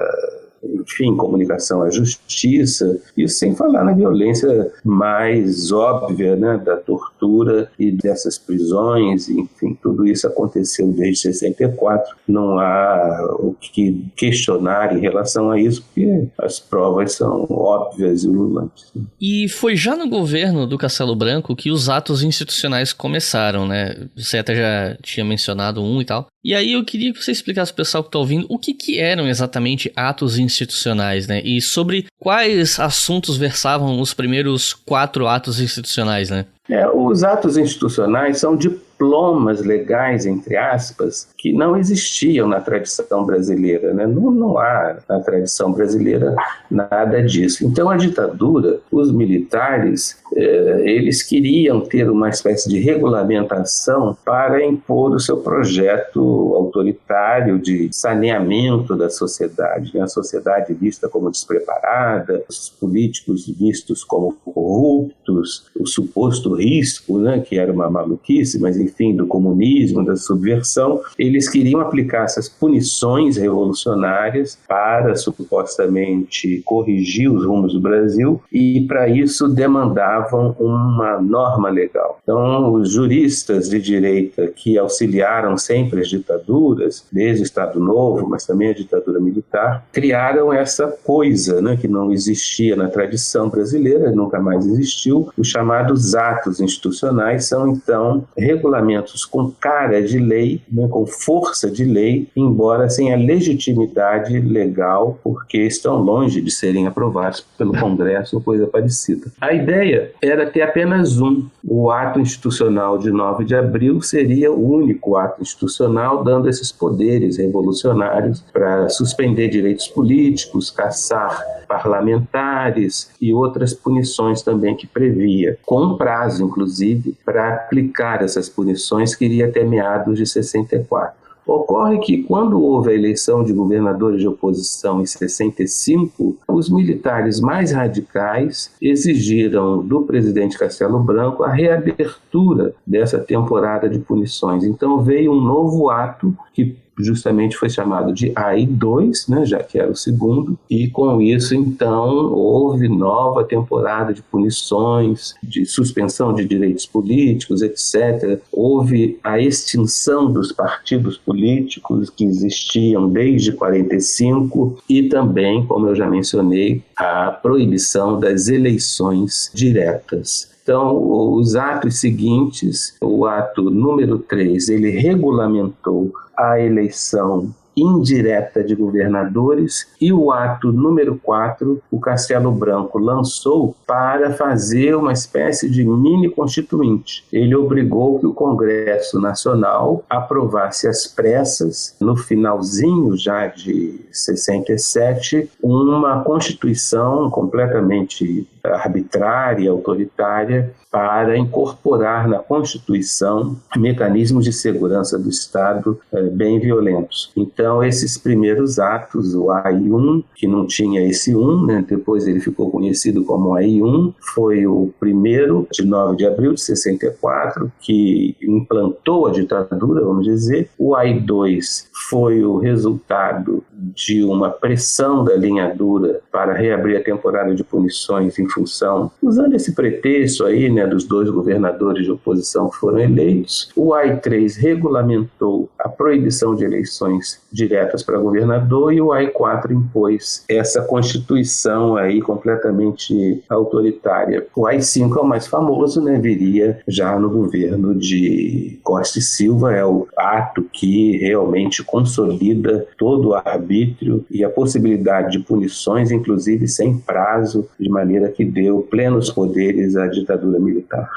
enfim, comunicação à justiça, e sem falar na violência mais óbvia, né, da tortura e dessas prisões, enfim, tudo isso aconteceu desde 64. Não há o que questionar em relação a isso, porque as provas são óbvias e ululantes. E foi já no governo do Castelo Branco que os atos institucionais começaram, né? Você até já tinha mencionado um e tal. E aí eu queria que você explicasse pro pessoal que está ouvindo o que eram exatamente atos institucionais, né? E sobre quais assuntos versavam os primeiros 4 atos institucionais, né? Os atos institucionais são diplomas legais, entre aspas, que não existiam na tradição brasileira, né? Não há na tradição brasileira nada disso. Então, a ditadura, os militares, eles queriam ter uma espécie de regulamentação para impor o seu projeto autoritário de saneamento da sociedade, né? A sociedade vista como despreparada, os políticos vistos como corruptos, o suposto risco, né, que era uma maluquice, mas enfim, do comunismo, da subversão. Eles queriam aplicar essas punições revolucionárias para supostamente corrigir os rumos do Brasil, e para isso demandavam uma norma legal. Então, os juristas de direita que auxiliaram sempre as ditaduras, desde o Estado Novo, mas também a ditadura militar, criaram essa coisa, né, que não existia na tradição brasileira, nunca mais existiu. Os chamados atos institucionais são, então, regulamentos com cara de lei, né, com força de lei, embora sem a legitimidade legal, porque estão longe de serem aprovados pelo Congresso ou coisa parecida. A ideia era ter apenas um. O ato institucional de 9 de abril seria o único ato institucional, dando esses poderes revolucionários para suspender direitos políticos, caçar parlamentares e outras punições também que previa, com prazo, inclusive, para aplicar essas punições, que iria até meados de 64. Ocorre que, quando houve a eleição de governadores de oposição em 65, os militares mais radicais exigiram do presidente Castelo Branco a reabertura dessa temporada de punições. Então veio um novo ato que justamente foi chamado de AI-2, né, já que era o segundo, e com isso, então, houve nova temporada de punições, de suspensão de direitos políticos, etc. Houve a extinção dos partidos políticos que existiam desde 45 e também, como eu já mencionei, a proibição das eleições diretas. Então, os atos seguintes, o ato número 3, ele regulamentou a eleição indireta de governadores, e o ato número 4, o Castelo Branco lançou para fazer uma espécie de mini-constituinte. Ele obrigou que o Congresso Nacional aprovasse às pressas, no finalzinho já de 67, uma Constituição completamente arbitrária, autoritária, para incorporar na Constituição mecanismos de segurança do Estado bem violentos. Então, esses primeiros atos, o AI-1, que não tinha esse 1, né, depois ele ficou conhecido como AI-1, foi o primeiro, de 9 de abril de 64, que implantou a ditadura, vamos dizer. O AI-2 foi o resultado de uma pressão da linha dura para reabrir a temporada de punições em função, usando esse pretexto aí, né, dos 2 governadores de oposição que foram eleitos. O AI-3 regulamentou a proibição de eleições diretas para governador, e o AI-4 impôs essa constituição aí completamente autoritária. O AI-5 é o mais famoso, né, viria já no governo de Costa e Silva, é o ato que realmente consolida todo o arbítrio e a possibilidade de punições, inclusive sem prazo, de maneira que deu plenos poderes à ditadura militar.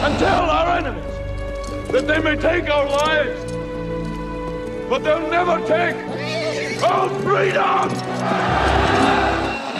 And tell our enemies that they may take our lives, but they'll never take our freedom!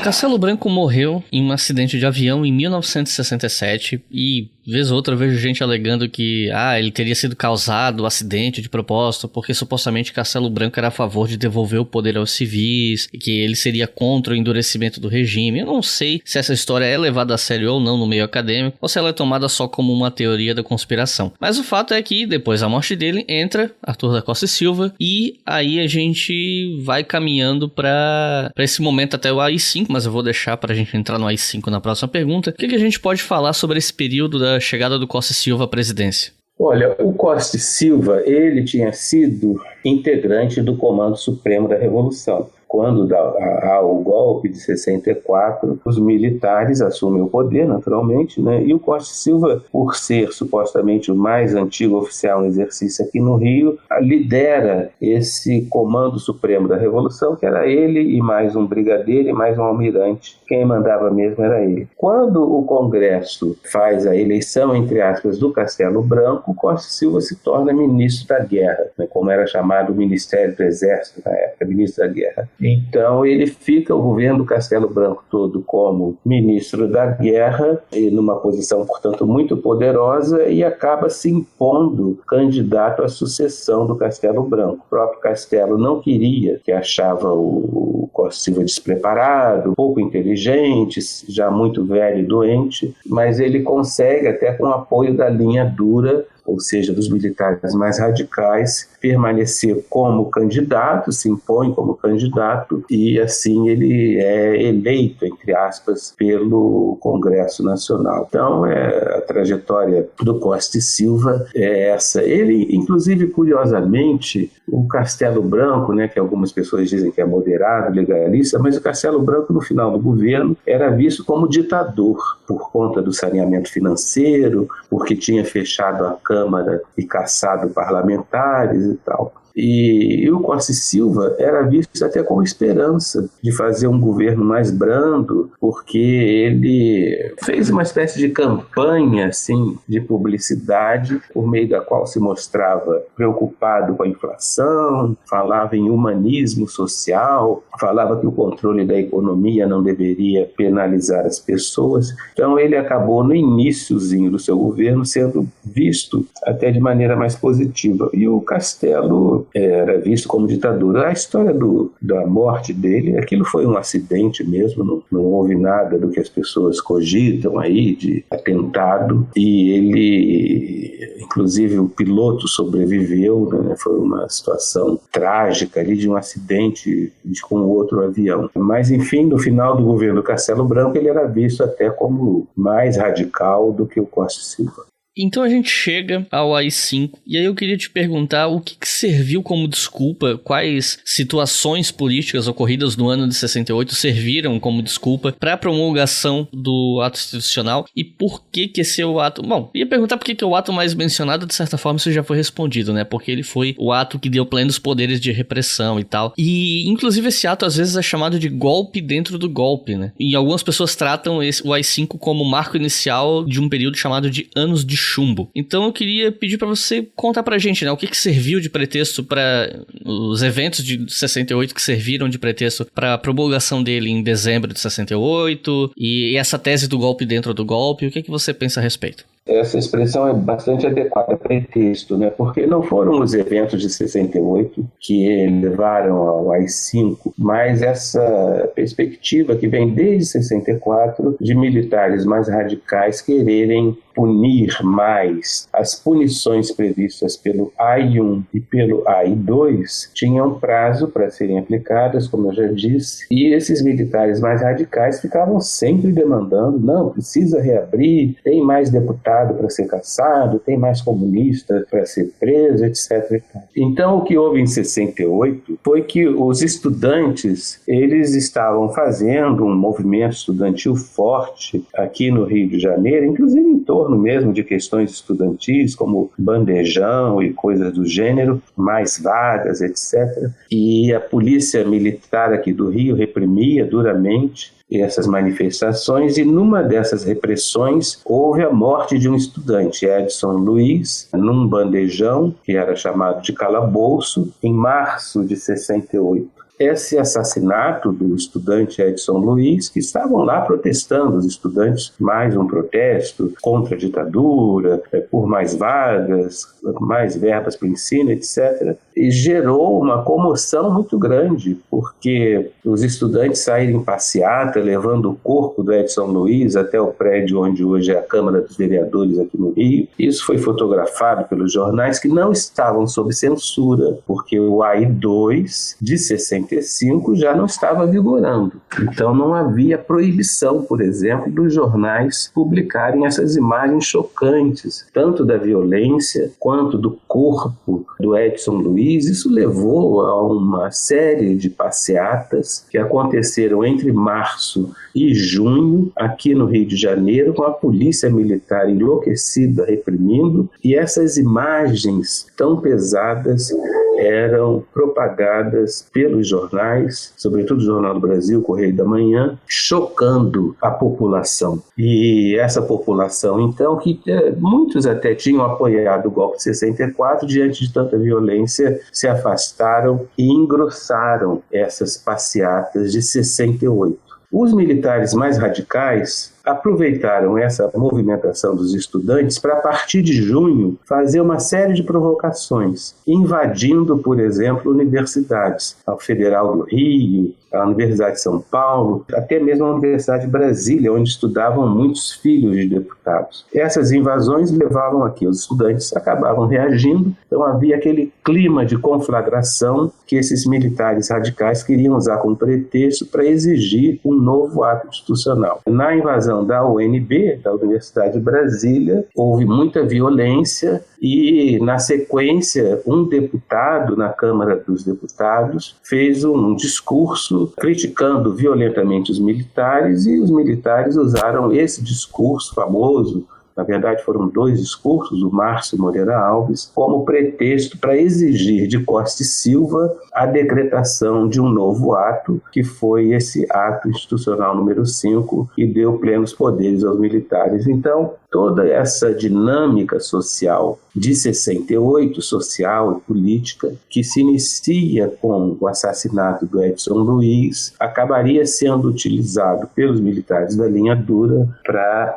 Castelo Branco morreu em um acidente de avião em 1967 e, vez ou outra, vejo gente alegando que ele teria sido causado o acidente de propósito porque supostamente Castelo Branco era a favor de devolver o poder aos civis e que ele seria contra o endurecimento do regime. Eu não sei se essa história é levada a sério ou não no meio acadêmico ou se ela é tomada só como uma teoria da conspiração. Mas o fato é que, depois da morte dele, entra Arthur da Costa e Silva e aí a gente vai caminhando para esse momento até o AI-5, mas eu vou deixar pra gente entrar no AI-5 na próxima pergunta. O que a gente pode falar sobre esse período da chegada do Costa e Silva à presidência? Olha, o Costa e Silva, ele tinha sido integrante do Comando Supremo da Revolução. Quando dá o golpe de 64, os militares assumem o poder, naturalmente, né? E o Costa e Silva, por ser supostamente o mais antigo oficial em exercício aqui no Rio, lidera esse Comando Supremo da Revolução, que era ele e mais um brigadeiro e mais um almirante. Quem mandava mesmo era ele. Quando o Congresso faz a eleição, entre aspas, do Castelo Branco, Costa e Silva se torna ministro da Guerra, né? Como era chamado o Ministério do Exército na época, ministro da Guerra. Então ele fica, o governo do Castelo Branco todo, como ministro da Guerra, e numa posição, portanto, muito poderosa, e acaba se impondo candidato à sucessão do Castelo Branco. O próprio Castelo não queria, que achava o Costa Silva despreparado, pouco inteligente, já muito velho e doente, mas ele consegue, até com o apoio da linha dura, ou seja, dos militares mais radicais, permanecer como candidato, se impõe como candidato, e assim ele é eleito, entre aspas, pelo Congresso Nacional. Então, a trajetória do Costa e Silva é essa. Ele, inclusive, curiosamente, o Castelo Branco, né, que algumas pessoas dizem que é moderado, legalista, mas o Castelo Branco, no final do governo, era visto como ditador, por conta do saneamento financeiro, porque tinha fechado a Câmara e caçado parlamentares e tal. E o Costa e Silva era visto até com esperança de fazer um governo mais brando, porque ele fez uma espécie de campanha assim, de publicidade, por meio da qual se mostrava preocupado com a inflação, falava em humanismo social, falava que o controle da economia não deveria penalizar as pessoas. Então ele acabou no iniciozinho do seu governo sendo visto até de maneira mais positiva. E o Castelo era visto como ditadura. A história da morte dele, aquilo foi um acidente mesmo, não houve nada do que as pessoas cogitam aí de atentado, e ele, inclusive o piloto sobreviveu, né? Foi uma situação trágica ali de um acidente com outro avião. Mas enfim, no final do governo do Castelo Branco, ele era visto até como mais radical do que o Costa e Silva. Então a gente chega ao AI-5, e aí eu queria te perguntar o que serviu como desculpa, quais situações políticas ocorridas no ano de 68 serviram como desculpa para a promulgação do ato institucional, e por que esse é o ato... Bom, ia perguntar por que é o ato mais mencionado, de certa forma isso já foi respondido, né? Porque ele foi o ato que deu plenos poderes de repressão e tal. E inclusive esse ato às vezes é chamado de golpe dentro do golpe, né? E algumas pessoas tratam o AI-5 como marco inicial de um período chamado de Anos de Chumbo. Então eu queria pedir para você contar pra gente, né, o que serviu de pretexto para os eventos de 68 que serviram de pretexto para a promulgação dele em dezembro de 68 e essa tese do golpe dentro do golpe. O que você pensa a respeito? Essa expressão é bastante adequada, pretexto, né? Porque não foram os eventos de 68 que levaram ao AI-5, mas essa perspectiva que vem desde 64 de militares mais radicais quererem punir mais. As punições previstas pelo AI-1 e pelo AI-2 tinham prazo para serem aplicadas, como eu já disse, e esses militares mais radicais ficavam sempre demandando, não, precisa reabrir, tem mais deputados para ser caçado, tem mais comunista para ser preso, etc. Então, o que houve em 68 foi que os estudantes, eles estavam fazendo um movimento estudantil forte aqui no Rio de Janeiro, inclusive em torno mesmo de questões estudantis, como bandejão e coisas do gênero, mais vagas, etc. E a polícia militar aqui do Rio reprimia duramente essas manifestações, e numa dessas repressões houve a morte de um estudante, Edson Luiz, num bandejão que era chamado de calabouço, em março de 68. esse assassinato do estudante Edson Luiz, que estavam lá protestando, os estudantes, mais um protesto contra a ditadura, por mais vagas, mais verbas para o ensino, etc., e gerou uma comoção muito grande, porque os estudantes saíram em passeata, levando o corpo do Edson Luiz até o prédio onde hoje é a Câmara dos Vereadores aqui no Rio. Isso foi fotografado pelos jornais que não estavam sob censura, porque o AI-2 de 65 já não estava vigorando. Então não havia proibição, por exemplo, dos jornais publicarem essas imagens chocantes, tanto da violência quanto do corpo do Edson Luiz. Isso levou a uma série de passeatas que aconteceram entre março e junho aqui no Rio de Janeiro, com a polícia militar enlouquecida, reprimindo, e essas imagens tão pesadas eram propagadas pelos jornais, sobretudo o Jornal do Brasil, Correio da Manhã, chocando a população. E essa população, então, que muitos até tinham apoiado o golpe de 64, diante de tanta violência, se afastaram e engrossaram essas passeatas de 68. Os militares mais radicais aproveitaram essa movimentação dos estudantes para, a partir de junho, fazer uma série de provocações, invadindo, por exemplo, universidades, a Federal do Rio, a Universidade de São Paulo, até mesmo a Universidade de Brasília, onde estudavam muitos filhos de deputados. Essas invasões levavam a que os estudantes acabavam reagindo, então havia aquele clima de conflagração que esses militares radicais queriam usar como pretexto para exigir um novo ato institucional. Na invasão da UNB, da Universidade de Brasília, houve muita violência e, na sequência, um deputado na Câmara dos Deputados fez um discurso criticando violentamente os militares, e os militares usaram esse discurso famoso. Na verdade, foram 2 discursos, do Márcio Moreira Alves, como pretexto para exigir de Costa e Silva a decretação de um novo ato, que foi esse ato institucional número 5, que deu plenos poderes aos militares. Então, toda essa dinâmica social de 68, social e política, que se inicia com o assassinato do Edson Luiz, acabaria sendo utilizado pelos militares da linha dura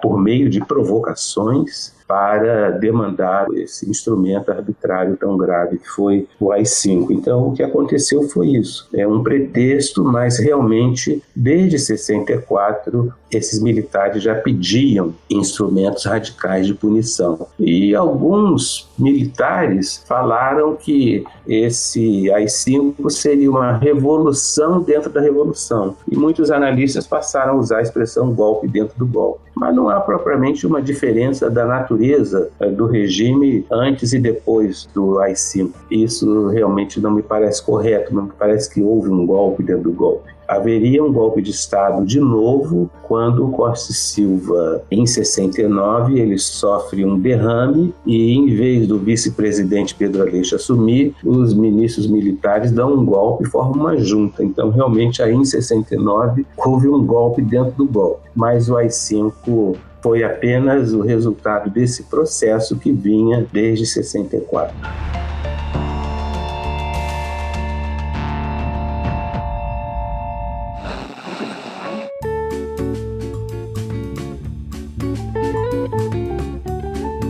por meio de provocações para demandar esse instrumento arbitrário tão grave que foi o AI-5. Então, o que aconteceu foi isso. É um pretexto, mas realmente, desde 64, esses militares já pediam instrumentos radicais de punição. E alguns militares falaram que esse AI-5 seria uma revolução dentro da revolução. E muitos analistas passaram a usar a expressão golpe dentro do golpe. Mas não há propriamente uma diferença da natureza do regime antes e depois do AI-5. Isso realmente não me parece correto, não me parece que houve um golpe dentro do golpe. Haveria um golpe de Estado de novo quando o Costa e Silva, em 69, ele sofre um derrame e, em vez do vice-presidente Pedro Aleixo assumir, os ministros militares dão um golpe e formam uma junta. Então, realmente, aí em 69, houve um golpe dentro do golpe. Mas o AI-5 foi apenas o resultado desse processo que vinha desde 64.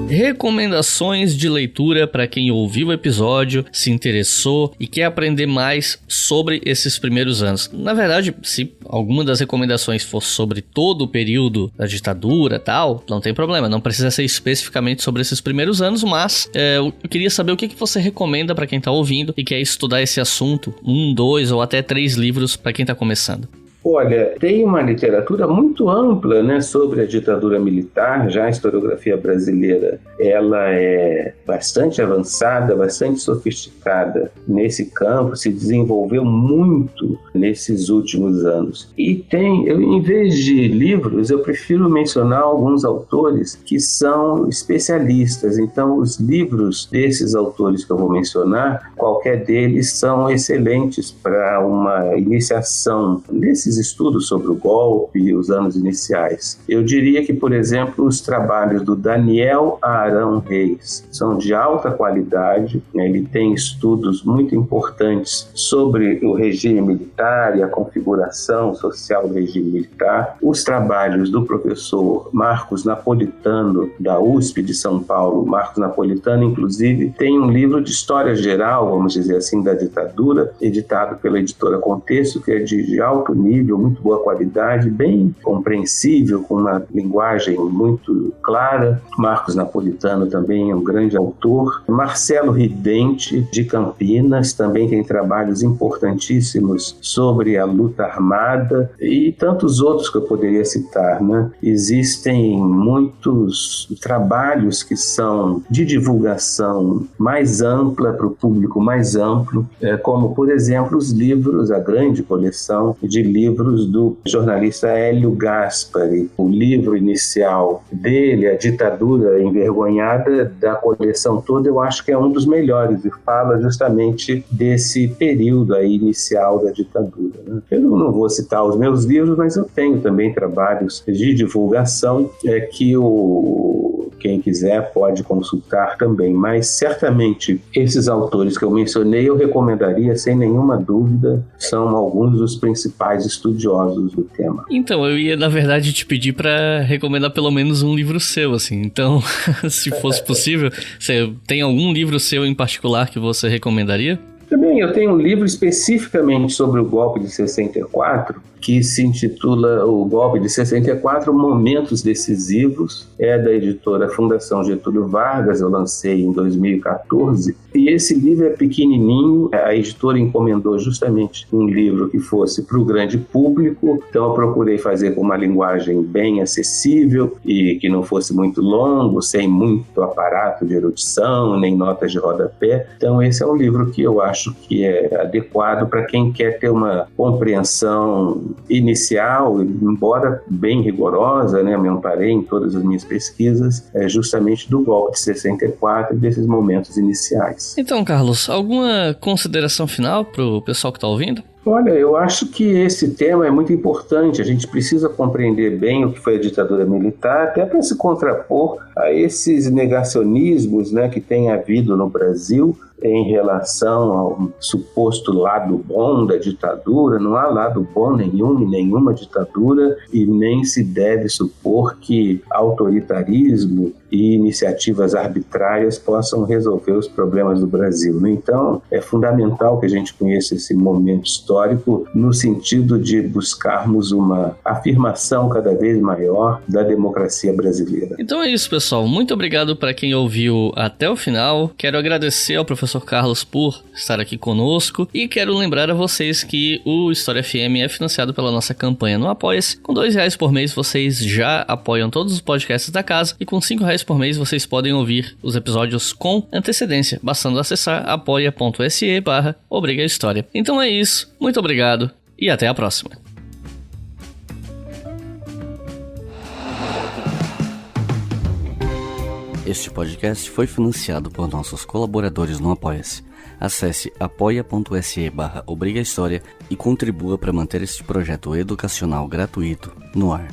Recomendações de leitura para quem ouviu o episódio, se interessou e quer aprender mais sobre esses primeiros anos. Na verdade, se alguma das recomendações for sobre todo o período da ditadura e tal, não tem problema, não precisa ser especificamente sobre esses primeiros anos, mas eu queria saber o que você recomenda para quem está ouvindo e quer estudar esse assunto, 1, 2 ou até 3 livros para quem está começando. Olha, tem uma literatura muito ampla, né, sobre a ditadura militar. Já a historiografia brasileira, ela é bastante avançada, bastante sofisticada nesse campo, se desenvolveu muito nesses últimos anos. E em vez de livros, eu prefiro mencionar alguns autores que são especialistas. Então, os livros desses autores que eu vou mencionar, qualquer deles são excelentes para uma iniciação nesses esses estudos sobre o golpe e os anos iniciais. Eu diria que, por exemplo, os trabalhos do Daniel Arão Reis são de alta qualidade, né? Ele tem estudos muito importantes sobre o regime militar e a configuração social do regime militar. Os trabalhos do professor Marcos Napolitano, da USP de São Paulo, Marcos Napolitano, inclusive, tem um livro de história geral, vamos dizer assim, da ditadura, editado pela editora Contexto, que é de alto nível, muito boa qualidade, bem compreensível, com uma linguagem muito clara. Marcos Napolitano também é um grande autor. Marcelo Ridente, de Campinas, também tem trabalhos importantíssimos sobre a luta armada e tantos outros que eu poderia citar, né? Existem muitos trabalhos que são de divulgação mais ampla, para o público mais amplo, como, por exemplo, os livros, a grande coleção de livros do jornalista Hélio Gaspari. O livro inicial dele, A Ditadura Envergonhada, da coleção toda, eu acho que é um dos melhores e fala justamente desse período aí inicial da ditadura, né? Eu não vou citar os meus livros, mas eu tenho também trabalhos de divulgação que quem quiser pode consultar também, mas certamente esses autores que eu mencionei eu recomendaria sem nenhuma dúvida, são alguns dos principais estudiosos do tema. Então, eu ia na verdade te pedir para recomendar pelo menos um livro seu, assim, então se fosse possível, você tem algum livro seu em particular que você recomendaria? Também eu tenho um livro especificamente sobre o golpe de 64, que se intitula O Golpe de 64, Momentos Decisivos, é da editora Fundação Getúlio Vargas, eu lancei em 2014, e esse livro é pequenininho, a editora encomendou justamente um livro que fosse para o grande público, então eu procurei fazer com uma linguagem bem acessível e que não fosse muito longo, sem muito aparato de erudição, nem notas de rodapé, então esse é um livro que eu acho que é adequado para quem quer ter uma compreensão inicial, embora bem rigorosa, né, me amparei em todas as minhas pesquisas, justamente do golpe de 64 e desses momentos iniciais. Então, Carlos, alguma consideração final para o pessoal que está ouvindo? Olha, eu acho que esse tema é muito importante, a gente precisa compreender bem o que foi a ditadura militar, até para se contrapor a esses negacionismos, né, que tem havido no Brasil em relação ao suposto lado bom da ditadura. Não há lado bom nenhum em nenhuma ditadura e nem se deve supor que autoritarismo e iniciativas arbitrárias possam resolver os problemas do Brasil. No entanto, é fundamental que a gente conheça esse momento histórico no sentido de buscarmos uma afirmação cada vez maior da democracia brasileira. Então é isso, pessoal. Muito obrigado para quem ouviu até o final. Quero agradecer ao professor Carlos por estar aqui conosco e quero lembrar a vocês que o História FM é financiado pela nossa campanha no Apoia-se. Com R$2 por mês vocês já apoiam todos os podcasts da casa e com R$5 por mês vocês podem ouvir os episódios com antecedência, bastando acessar apoia.se/obrigahistoria. Então é isso, muito obrigado e até a próxima. Este podcast foi financiado por nossos colaboradores no Apoia-se. Acesse apoia.se/obrigahistoria e contribua para manter este projeto educacional gratuito no ar.